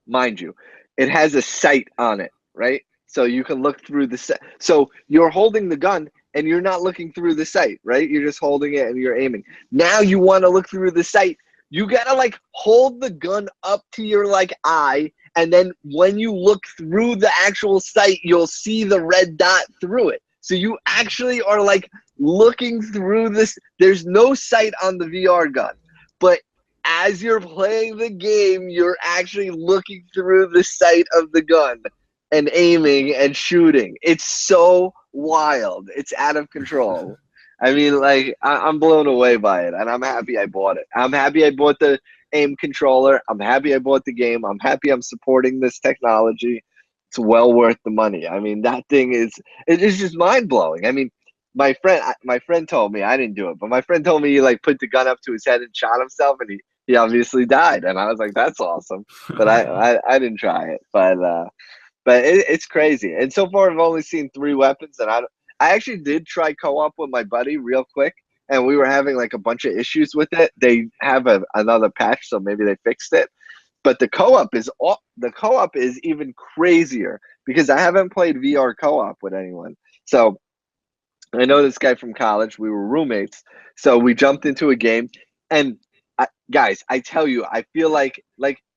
mind you, it has a sight on it, right? So you can look through the sight. So you're holding the gun and you're not looking through the sight, right? You're just holding it and you're aiming. Now you want to look through the sight. You got to like hold the gun up to your like eye, and then when you look through the actual sight, you'll see the red dot through it. So you actually are like looking through this. There's no sight on the VR gun, but as you're playing the game, you're actually looking through the sight of the gun and aiming and shooting. It's so wild. It's out of control. I mean, like, I'm blown away by it, and I'm happy I bought it. I'm happy I bought the aim controller. I'm happy I bought the game. I'm happy I'm supporting this technology. It's well worth the money. I mean, that thing is just mind-blowing. I mean, my friend told me, I didn't do it, but my friend told me he like put the gun up to his head and shot himself, and he obviously died. And I was like, that's awesome. But I didn't try it. But it's crazy. And so far I've only seen 3 weapons, and I actually did try co-op with my buddy real quick, and we were having like a bunch of issues with it. They have another patch, so maybe they fixed it. But the co-op is even crazier because I haven't played VR co-op with anyone. So I know this guy from college. We were roommates, so we jumped into a game. And guys, I tell you, I feel like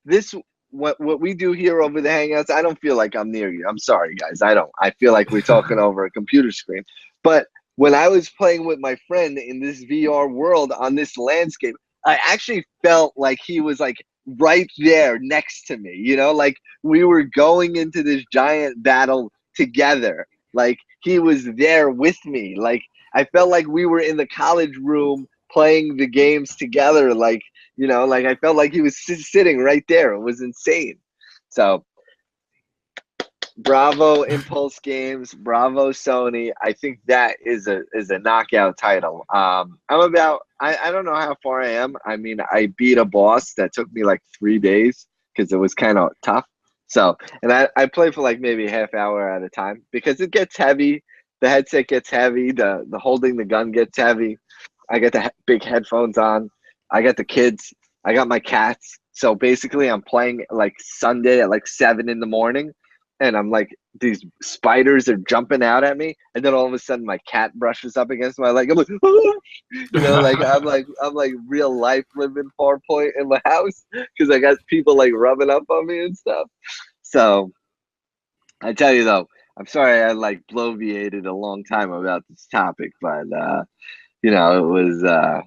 this. What we do here over the Hangouts, I don't feel like I'm near you. I'm sorry, guys. I don't. I feel like we're talking over a computer screen. But when I was playing with my friend in this VR world on this landscape, I actually felt like he was like right there next to me. You know, like we were going into this giant battle together. Like he was there with me. Like I felt like we were in the college room playing the games together. Like, you know, like I felt like he was sitting right there. It was insane. So bravo Impulse Games, bravo Sony. I think that is a knockout title. I don't know how far I am. I mean, I beat a boss that took me like 3 days because it was kind of tough. So, and I play for like maybe a half hour at a time because it gets heavy. The headset gets heavy. The holding the gun gets heavy. I got the big headphones on. I got the kids. I got my cats. So basically, I'm playing like Sunday at like 7 in the morning, and I'm like, these spiders are jumping out at me, and then all of a sudden my cat brushes up against my leg. I'm like, you know, like I'm like real life living Farpoint in my house because I got people like rubbing up on me and stuff. So I tell you though, I'm sorry I like bloviated a long time about this topic, but you know, it was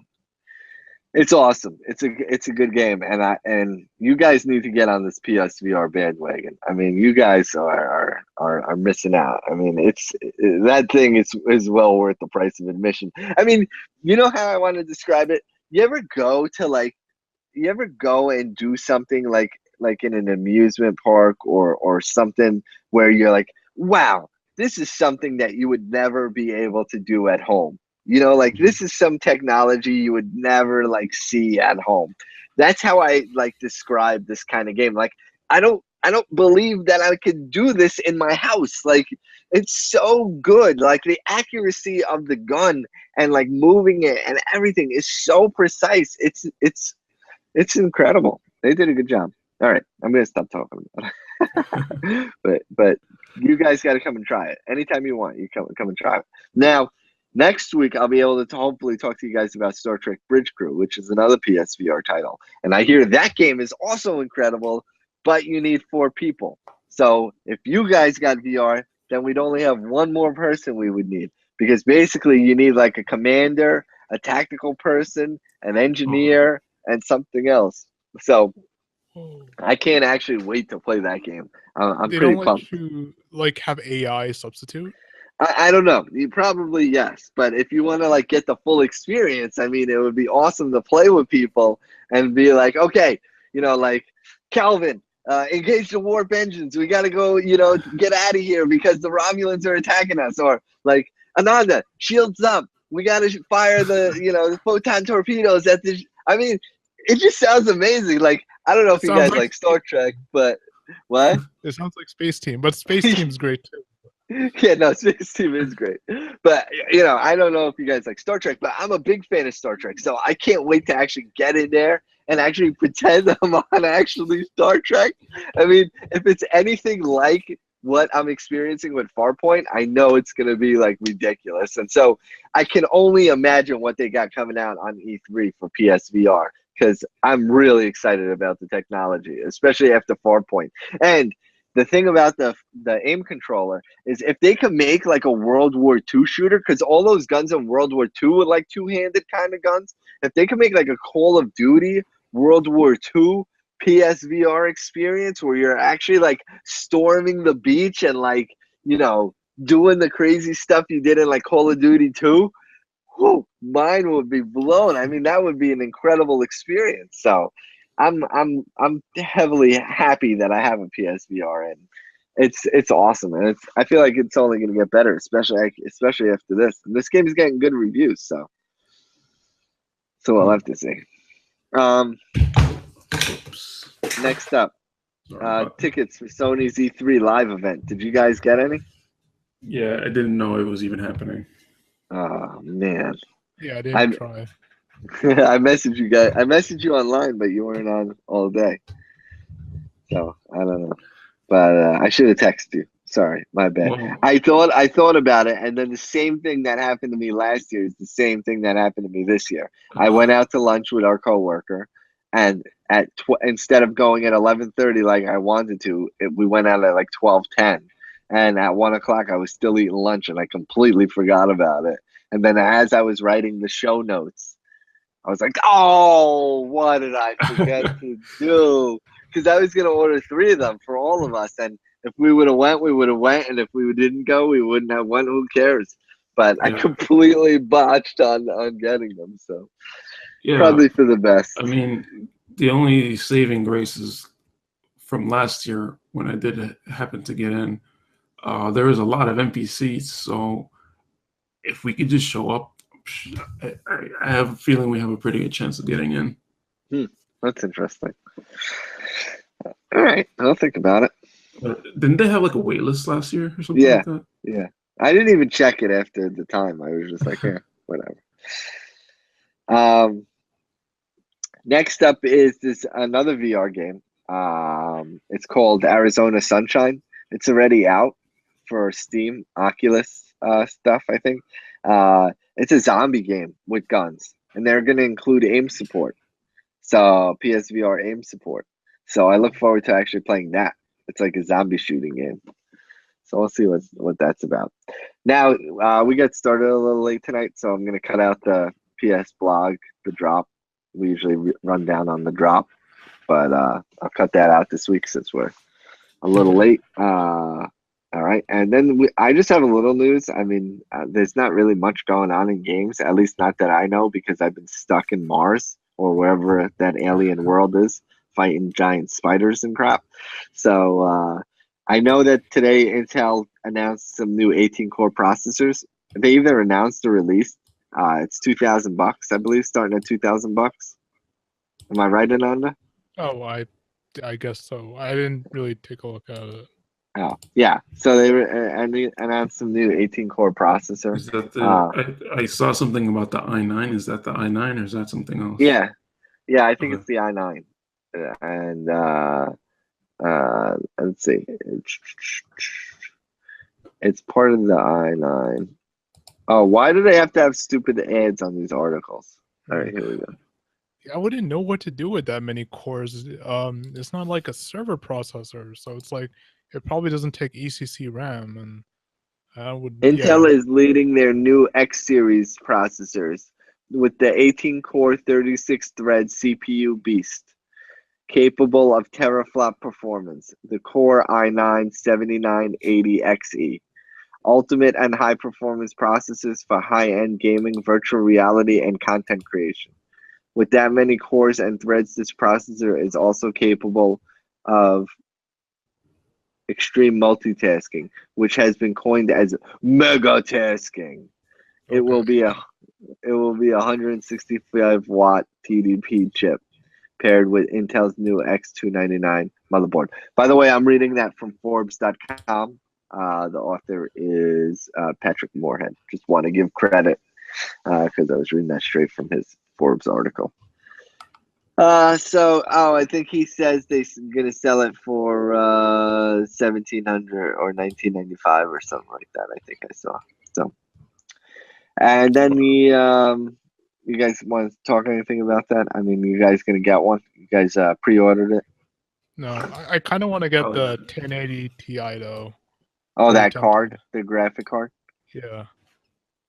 it's awesome. It's a good game, and you guys need to get on this PSVR bandwagon. I mean, you guys are missing out. I mean, that thing is well worth the price of admission. I mean, you know how I want to describe it? You ever go and do something like in an amusement park or something where you're like, wow, this is something that you would never be able to do at home. You know, like this is some technology you would never like see at home. That's how I like describe this kind of game. Like I don't believe that I could do this in my house. Like it's so good. Like the accuracy of the gun and like moving it and everything is so precise. It's incredible. They did a good job. All right, I'm gonna stop talking about it. but you guys got to come and try it anytime you want. You come and try it. Now, next week I'll be able to hopefully talk to you guys about Star Trek Bridge Crew, which is another PSVR title, and I hear that game is also incredible. But you need 4 people. So if you guys got VR, then we'd only have 1 more person we would need, because basically you need like a commander, a tactical person, an engineer, and something else. So I can't actually wait to play that game. I'm They pretty don't pumped. let you like have AI substitute. I don't know. You probably yes, but if you want to like get the full experience, I mean, it would be awesome to play with people and be like, okay, you know, like Calvin, engage the warp engines. We got to go, you know, get out of here because the Romulans are attacking us. Or like Ananda, shields up. We got to fire the, you know, the photon torpedoes at the. I mean, it just sounds amazing. Like I don't know if you guys like Star Trek, but what? It sounds like Space Team, but Space Team's great too. Yeah, no, Space Team is great. But, you know, I don't know if you guys like Star Trek, but I'm a big fan of Star Trek. So I can't wait to actually get in there and actually pretend I'm on actually Star Trek. I mean, if it's anything like what I'm experiencing with Farpoint, I know it's going to be like ridiculous. And so I can only imagine what they got coming out on E3 for PSVR, because I'm really excited about the technology, especially after Farpoint. And the thing about the aim controller is if they can make like a World War II shooter, because all those guns in World War II were like two-handed kind of guns. If they can make like a Call of Duty World War II PSVR experience where you're actually like storming the beach and like, you know, doing the crazy stuff you did in like Call of Duty 2, whew, mine would be blown. I mean, that would be an incredible experience. So I'm heavily happy that I have a PSVR, and it's awesome, and I feel like it's only going to get better, especially after this. And this game is getting good reviews, so we'll have to see. Next up, tickets for Sony's E3 live event. Did you guys get any? Yeah, I didn't know it was even happening. Oh man. Yeah, I didn't try. I messaged you guys. I messaged you online, but you weren't on all day. So I don't know. But I should have texted you. Sorry, my bad. Well, I thought about it, and then the same thing that happened to me last year is the same thing that happened to me this year. I went out to lunch with our coworker, and instead of going at 11:30 like I wanted to, we went out at like 12:10. And at 1 o'clock, I was still eating lunch, and I completely forgot about it. And then as I was writing the show notes, I was like, oh, what did I forget to do? Because I was going to order 3 of them for all of us. And if we would have went, we would have went. And if we didn't go, we wouldn't have went. Who cares? But I completely botched on getting them. So probably for the best. I mean, the only saving grace is from last year when I did happen to get in. There was a lot of empty seats. So if we could just show up, I have a feeling we have a pretty good chance of getting in. That's interesting. All right, I'll think about it. Didn't they have like a wait list last year or something like that? Yeah. I didn't even check it after the time. I was just like, yeah, whatever. Next up is another VR game. It's called Arizona Sunshine. It's already out for Steam, Oculus stuff, I think. It's a zombie game with guns, and they're going to include aim support. So PSVR aim support. So I look forward to actually playing that. It's like a zombie shooting game. So we'll see what that's about. Now, we got started a little late tonight, so I'm going to cut out the PS blog, the drop. We usually run down on the drop, but I'll cut that out this week since we're a little late. All right, and then I just have a little news. I mean, there's not really much going on in games, at least not that I know, because I've been stuck in Mars or wherever that alien world is, fighting giant spiders and crap. So I know that today Intel announced some new 18-core processors. They either announced or released. It's $2,000, I believe, starting at $2,000. Am I right, Ananda? Oh, I guess so. I didn't really take a look at it. Oh, yeah. So they announced some new 18-core processor. Is that I saw something about the i9. Is that the i9 or is that something else? Yeah. Yeah, I think it's the i9. And let's see. It's part of the i9. Oh, why do they have to have stupid ads on these articles? All right, here we go. I wouldn't know what to do with that many cores. It's not like a server processor, so it's like it probably doesn't take ECC RAM, and I would. Intel is leading their new X series processors with the 18-core 36-thread CPU beast, capable of teraflop performance. The Core i9 7980XE. Ultimate and high-performance processors for high-end gaming, virtual reality, and content creation. With that many cores and threads, this processor is also capable of extreme multitasking, which has been coined as megatasking. Okay. It will be a 165-watt TDP chip paired with Intel's new X299 motherboard. By the way, I'm reading that from Forbes.com. The author is Patrick Moorhead. Just want to give credit because I was reading that straight from his Forbes article. I think he says they're gonna sell it for $1,700 or $1,995 or something like that. I think I saw. So, and then you guys want to talk anything about that? I mean, you guys gonna get one? You guys pre-ordered it? No, I kind of want to get the 1080 Ti though. Oh, Very that tempting. card, the graphic card. Yeah.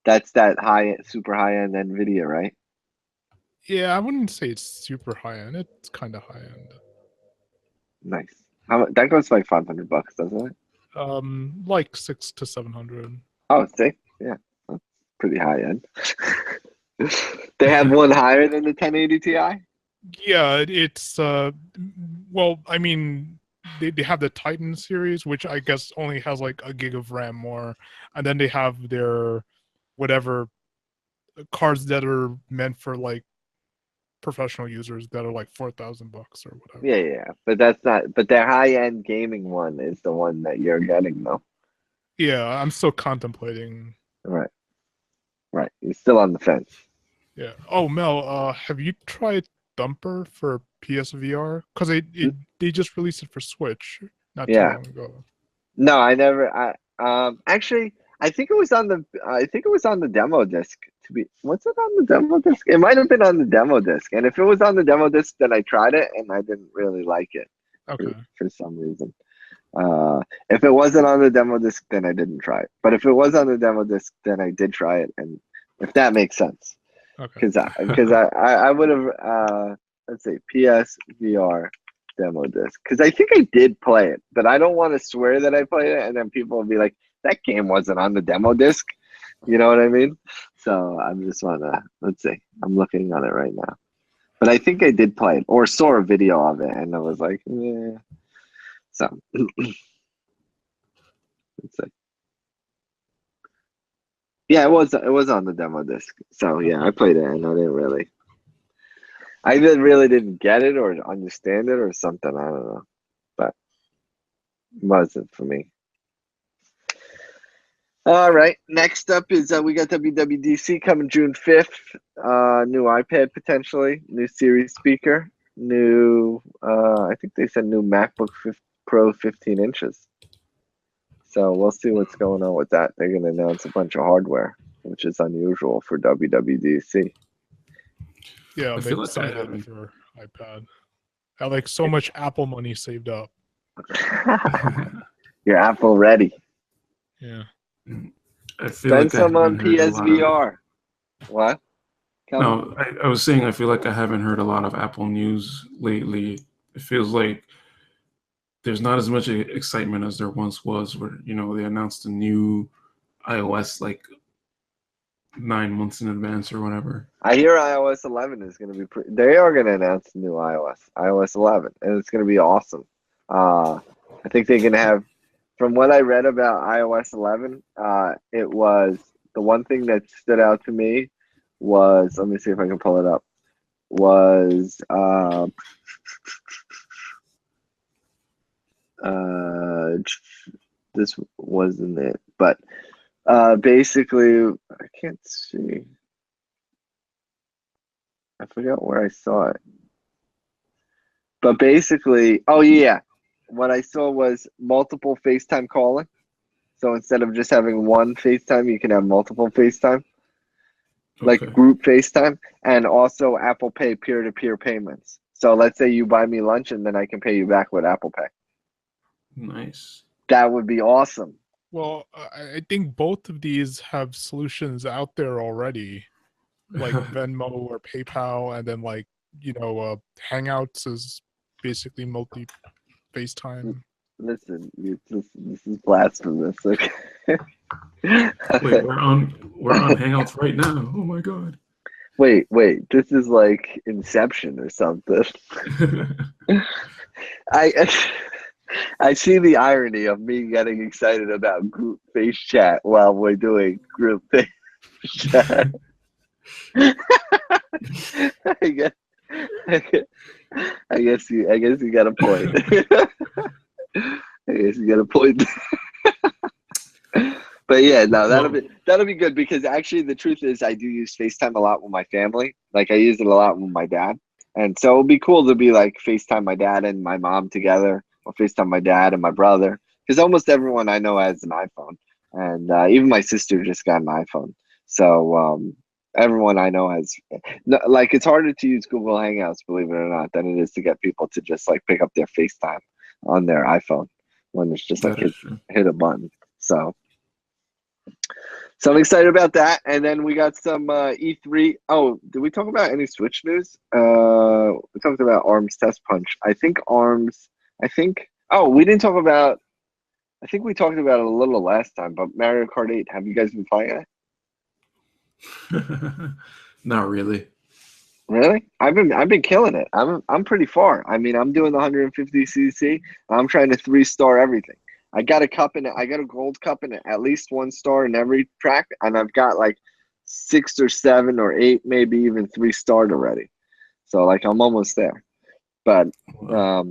That's that super high end NVIDIA, right? Yeah, I wouldn't say it's super high end. It's kind of high end. Nice. That goes for like $500, doesn't it? Like 600 to 700. Oh, see, yeah, that's pretty high end. They have one higher than the 1080 Ti. Yeah, it's well, I mean, they have the Titan series, which I guess only has like a gig of RAM more, and then they have their whatever cards that are meant for like professional users that are like $4,000 or whatever. Yeah, but that's not. But their high end gaming one is the one that you're getting, though. Yeah, I'm still contemplating. Right. You're still on the fence. Yeah. Oh, Mel, have you tried Thumper for PSVR? Because they just released it for Switch not too long ago. No, I never. Actually, I think it was on the demo disc. Was it on the demo disc? It might have been on the demo disc. And if it was on the demo disc, then I tried it and I didn't really like it. Okay. For some reason. If it wasn't on the demo disc, then I didn't try it. But if it was on the demo disc, then I did try it. And if that makes sense. Okay. Because I would have let's say PSVR demo disc, because I think I did play it, but I don't want to swear that I played it and then people will be like, that game wasn't on the demo disc. You know what I mean? So I'm just wanna, let's see, I'm looking on it right now, but I think I did play it or saw a video of it and I was like, yeah. So let's see. Yeah, it was on the demo disc. So yeah, I played it and I either really didn't get it or understand it or something. I don't know, but it wasn't for me. All right, next up is we got WWDC coming June 5th. New iPad potentially, new Series speaker, new. I think they said new MacBook Pro 15 inches. So we'll see what's going on with that. They're going to announce a bunch of hardware, which is unusual for WWDC. Yeah, I I'm feel like I excited haven't. for iPad. I like so much Apple money saved up. You're Apple ready. Yeah. I feel Spend like some I on haven't heard a lot of- PSVR. What? No, I was saying I feel like I haven't heard a lot of Apple news lately. It feels like there's not as much excitement as there once was, where they announced a new iOS like 9 months in advance or whatever. I hear iOS 11 is going to be they are going to announce the new iOS 11, and it's going to be awesome. I think they're going to have, from what I read about iOS 11, it was the one thing that stood out to me was, let me see if I can pull it up, was this wasn't it, but basically, I can't see. I forgot where I saw it. But basically, oh yeah, what I saw was multiple FaceTime calling. So instead of just having one FaceTime, you can have multiple FaceTime, like group FaceTime, and also Apple Pay peer-to-peer payments. So let's say you buy me lunch and then I can pay you back with Apple Pay. Nice. That would be awesome. Well, I think both of these have solutions out there already, like Venmo or PayPal, and then like Hangouts is basically multi FaceTime. Listen, this is blasphemous. Okay. Wait, we're on Hangouts right now. Oh my god. Wait, this is like Inception or something. I see the irony of me getting excited about group face chat while we're doing group face chat. I guess you got a point. I guess you got a point. But yeah, no, Well, that'll be good because actually the truth is I do use FaceTime a lot with my family. Like I use it a lot with my dad. And so it'll be cool to be like FaceTime my dad and my mom together, or FaceTime my dad and my brother. Because almost everyone I know has an iPhone. And even my sister just got an iPhone. So everyone I know has, no, like it's harder to use Google Hangouts, believe it or not, than it is to get people to just like pick up their FaceTime on their iPhone when it's just like that is true. hit a button. So I'm excited about that. And then we got some E3. Oh, did we talk about any Switch news? We talked about ARMS Test Punch. I think ARMS, oh, we didn't talk about, I think we talked about it a little last time, but Mario Kart 8, have you guys been playing it? Not really. Really? I've been killing it. I'm pretty far. I mean, I'm doing the 150cc. I'm trying to 3-star everything. I got a cup in it. I got a gold cup in it, at least 1 star in every track, and I've got like 6 or 7 or 8, maybe even 3-starred already. So like I'm almost there. But Wow.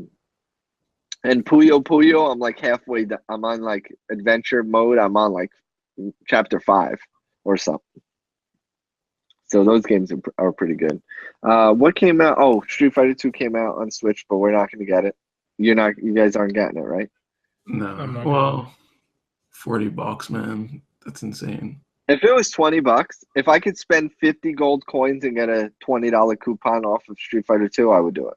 and Puyo, I'm like halfway. I'm on like adventure mode. I'm on like chapter 5 or something. So those games are pretty good. What came out? Oh, Street Fighter 2 came out on Switch, but we're not going to get it. You guys aren't getting it, right? I'm No. not Well, $40, man. That's insane. If it was $20, if I could spend 50 gold coins and get a $20 coupon off of Street Fighter 2, I would do it.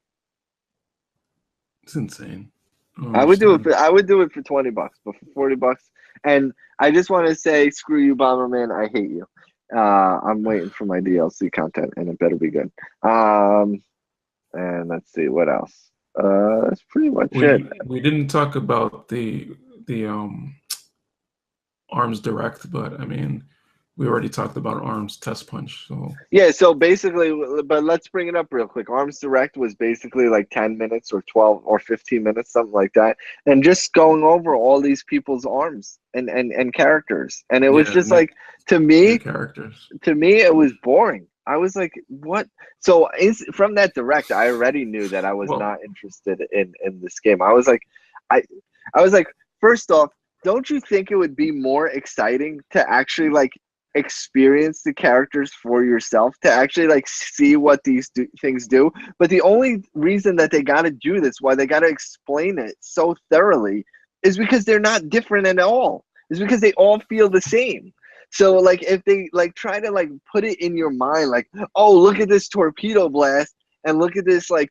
It's insane. I would do it for $20, but for $40, and I just want to say, screw you, Bomberman. I hate you. I'm waiting for my DLC content, and it better be good. And let's see what else. That's pretty much it. We didn't talk about the ARMS Direct, but I mean, we already talked about ARMS Test Punch. So Yeah, so basically, but let's bring it up real quick. ARMS Direct was basically like 10 minutes or 12 or 15 minutes, something like that. And just going over all these people's arms and characters. And it was yeah, just new, like, to new me, characters. it was boring. I was like, what? So from that Direct, I already knew that I was Well, not interested in this game. I was like, I was like, first off, don't you think it would be more exciting to actually like experience the characters for yourself, to actually like see what these things do? But the only reason that they got to do this, why they got to explain it so thoroughly, is because they're not different at all. It's because they all feel the same. So like if they like try to like put it in your mind, like, oh, look at this torpedo blast and look at this like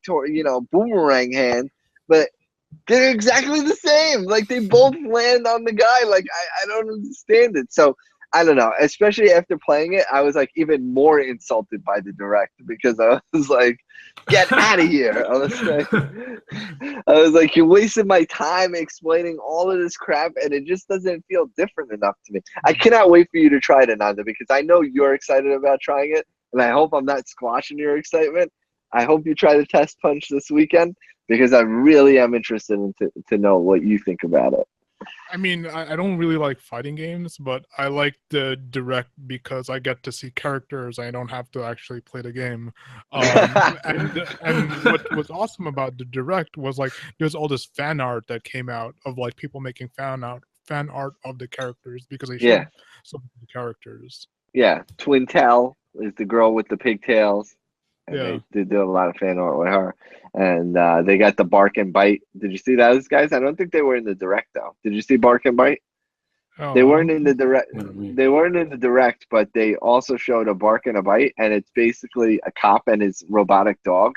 boomerang hand, but they're exactly the same. Like they both land on the guy. Like I don't understand it. So I don't know. Especially after playing it, I was like even more insulted by the Direct, because I was like, get out of here. I was like, you wasted my time explaining all of this crap, and it just doesn't feel different enough to me. I cannot wait for you to try it, Ananda, because I know you're excited about trying it, and I hope I'm not squashing your excitement. I hope you try the Test Punch this weekend, because I really am interested to know what you think about it. I mean, I don't really like fighting games, but I like the Direct because I get to see characters. I don't have to actually play the game. And what was awesome about the Direct was like there's all this fan art that came out of like people making fan art of the characters, because they showed Yeah. some of the characters. Yeah, Twintel is the girl with the pigtails. And Yeah. they did a lot of fan art with her. And they got the Bark and Bite. Did you see those guys? I don't think they were in the Direct, though. Did you see Bark and Bite? Oh, They I weren't don't in the think so. Direct. Yeah, They weren't in the Direct, but they also showed a Bark and a Bite, and it's basically a cop and his robotic dog.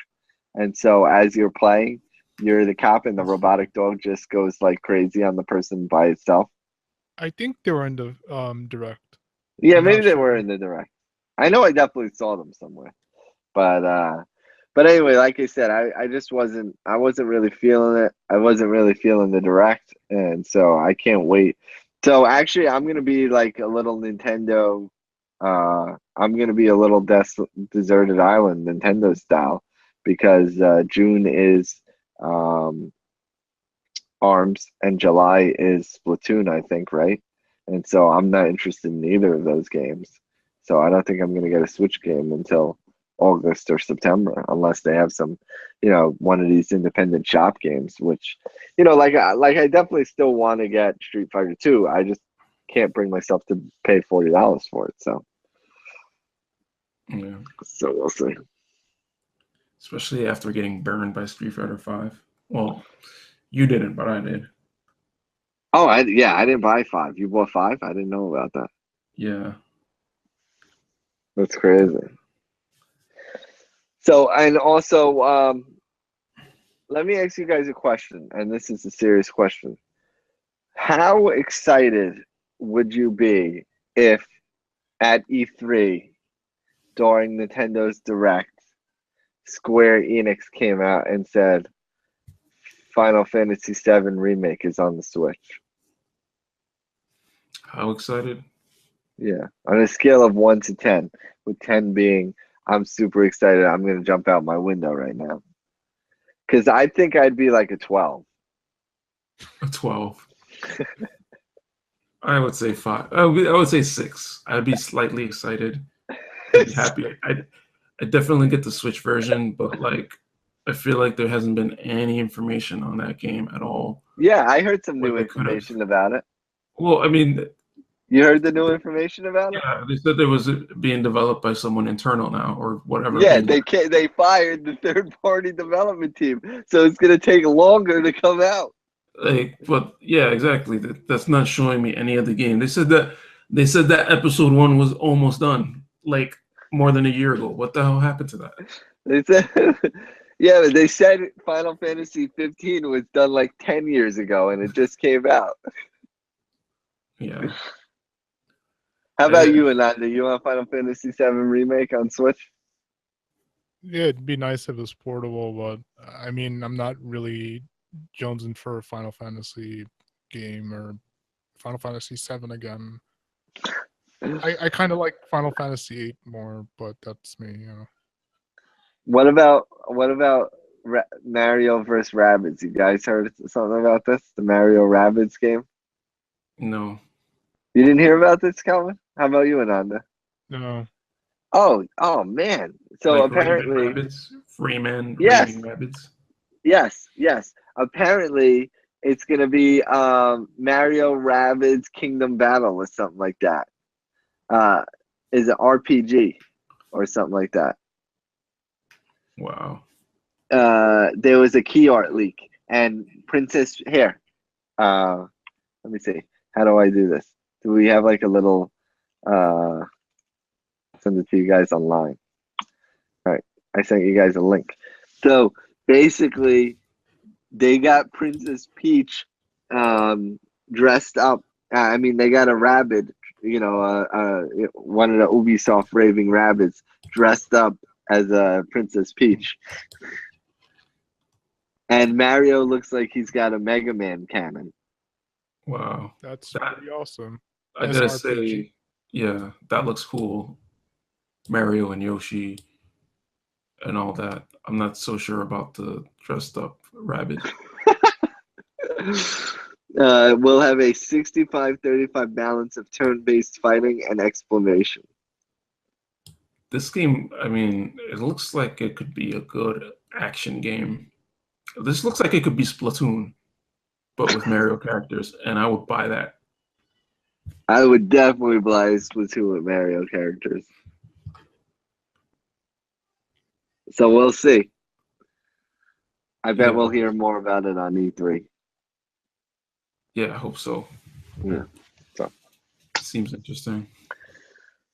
And so as you're playing, you're the cop, and the robotic dog just goes like crazy on the person by itself. I think they were in the Direct. Yeah, I'm maybe not they sure. were in the Direct. I know I definitely saw them somewhere. But anyway, like I said, I just wasn't really feeling it. I wasn't really feeling the Direct, and so I can't wait. So actually, I'm gonna be like a little Nintendo. I'm gonna be a little deserted island Nintendo style, because June is ARMS and July is Splatoon, I think, right? And so I'm not interested in either of those games. So I don't think I'm gonna get a Switch game until August or September, unless they have some, one of these independent shop games, which, like I definitely still want to get Street Fighter 2. I just can't bring myself to pay $40 for it. So Yeah. so we'll see. Especially after getting burned by Street Fighter 5. Well, you didn't, but I did. Oh, I didn't buy 5. You bought 5? I didn't know about that. Yeah. That's crazy. So, and also, let me ask you guys a question, and this is a serious question. How excited would you be if at E3 during Nintendo's Direct, Square Enix came out and said Final Fantasy VII Remake is on the Switch? How excited? Yeah, on a scale of 1 to 10, with 10 being I'm super excited, I'm going to jump out my window right now. Because I think I'd be like a 12. A 12. I would say 5. I would say 6. I'd be slightly excited. I'd be happy. I definitely get the Switch version, but like I feel like there hasn't been any information on that game at all. Yeah, I heard some Like new they could've- information about it. Well, I mean, You heard the new information about it? yeah, they said there was being developed by someone internal now or whatever. Yeah, they fired the third-party development team, so it's going to take longer to come out. Like, but yeah, exactly. That's not showing me any of the game. They said that episode 1 was almost done, like more than a year ago. What the hell happened to that? They said, yeah, but they said Final Fantasy 15 was done like 10 years ago, and it just came out. Yeah. How about you, Ananda? You want Final Fantasy VII Remake on Switch? Yeah, it'd be nice if it was portable, but I mean, I'm not really jonesing for a Final Fantasy game or Final Fantasy VII again. I kind of like Final Fantasy VIII more, but that's me, you know. What about Mario vs. Rabbids? You guys heard something about this? The Mario Rabbids game? No. You didn't hear about this, Calvin? How about you, Ananda? No. Oh man! So Like apparently, Rayman Yes. Raving Rabbids. yes. Apparently, it's gonna be Mario Rabbids Kingdom Battle or something like that. Is it RPG or something like that? Wow. There was a key art leak, and Princess here. Let me see. How do I do this? Do we have like a little? Send it to you guys online. All right, I sent you guys a link. So basically, they got Princess Peach dressed up. I mean, they got a rabbit, one of the Ubisoft Raving Rabbids dressed up as a Princess Peach. And Mario looks like he's got a Mega Man cannon. Wow. That's pretty awesome. I gotta SRPG. say, yeah, that looks cool. Mario and Yoshi and all that. I'm not so sure about the dressed up rabbit. We'll have a 65-35 balance of turn-based fighting and exploration. This game, I mean, it looks like it could be a good action game. This looks like it could be Splatoon, but with Mario characters, and I would buy that. I would definitely buy Splatoon with Mario characters. So we'll see. I bet Yeah. we'll hear more about it on E3. Yeah, I hope so. Yeah. So Seems interesting.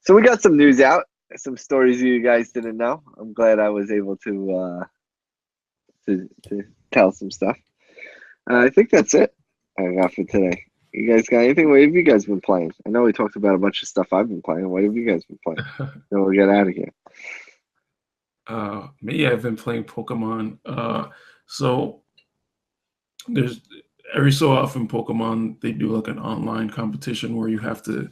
So we got some news out, some stories you guys didn't know. I'm glad I was able to tell some stuff. I think that's it I got for today. You guys got anything? What have you guys been playing? I know we talked about a bunch of stuff I've been playing. What have you guys been playing? Then we'll get out of here. Me, I've been playing Pokemon. So there's every so often Pokemon they do like an online competition where you have to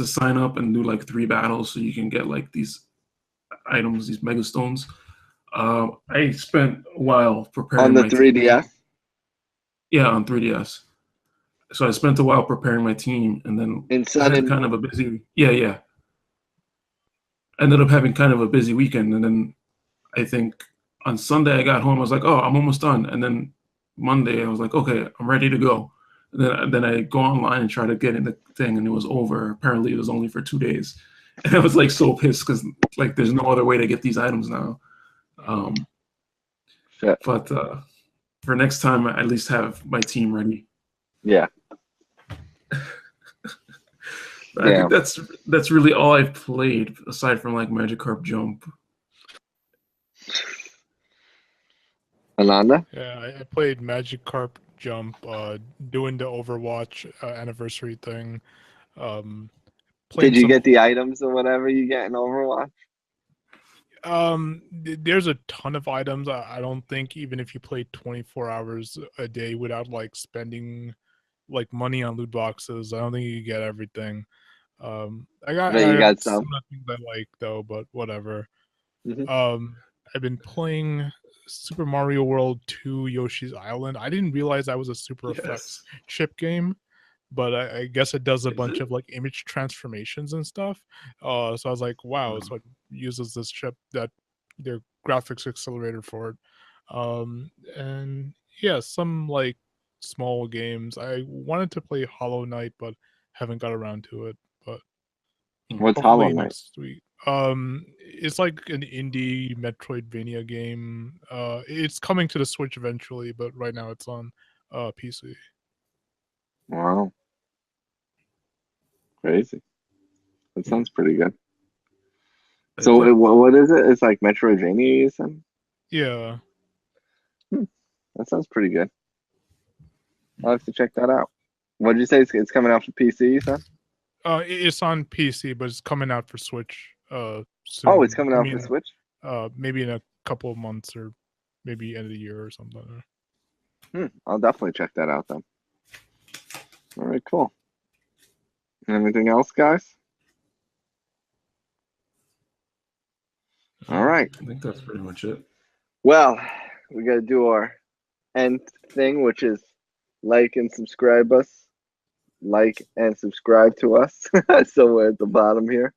sign up and do like 3 battles so you can get like these items, these Mega Stones. I spent a while preparing On the my 3DS? team. Yeah, on 3DS. So I spent a while preparing my team, and then I had kind of a busy. Yeah. Ended up having kind of a busy weekend, and then I think on Sunday I got home. I was like, "Oh, I'm almost done." And then Monday I was like, "Okay, I'm ready to go." Then I go online and try to get in the thing, and it was over. Apparently, it was only for 2 days, and I was like so pissed because like there's no other way to get these items now. Shit. But for next time, I at least have my team ready. Yeah. I think that's really all I've played aside from like Magikarp Jump. Ananda? Yeah, I played Magikarp Jump, doing the Overwatch anniversary thing. Did you get the items or whatever you get in Overwatch? There's a ton of items. I don't think even if you play 24 hours a day without like spending like money on loot boxes, I don't think you get everything. I got some of the things I like though, but whatever. I've been playing Super Mario World 2 Yoshi's Island. I didn't realize that was a Super Effects chip game, but I guess it does a bunch of like image transformations and stuff. So I was like, wow, so it uses this chip that their graphics accelerator for it. And yeah, some like small games. I wanted to play Hollow Knight, but haven't got around to it. But what's Hollow Knight? Next week. It's like an indie Metroidvania game. It's coming to the Switch eventually, but right now it's on PC. Wow. Crazy. That sounds pretty good. So what is it? It's like Metroidvania, you said? Yeah. That sounds pretty good. I'll have to check that out. What did you say? It's coming out for PC, you said? It's on PC, but it's coming out for Switch. Soon. Oh, it's coming out for Switch? Maybe in a couple of months or maybe end of the year or something. I'll definitely check that out then. All right, cool. Anything else, guys? All right. I think that's pretty much it. Well, we got to do our end thing, which is like and subscribe us. Like and subscribe to us. So we're at the bottom here,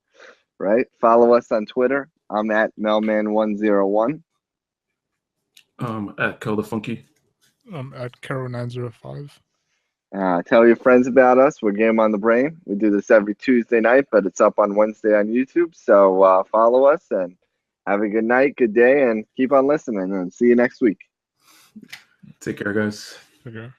right? Follow us on Twitter. I'm at Melman101. At Kill the Funky. At Caro905. Tell your friends about us. We're Game on the Brain. We do this every Tuesday night, but it's up on Wednesday on YouTube. So follow us and have a good night, good day, and keep on listening. And see you next week. Take care, guys. Take care.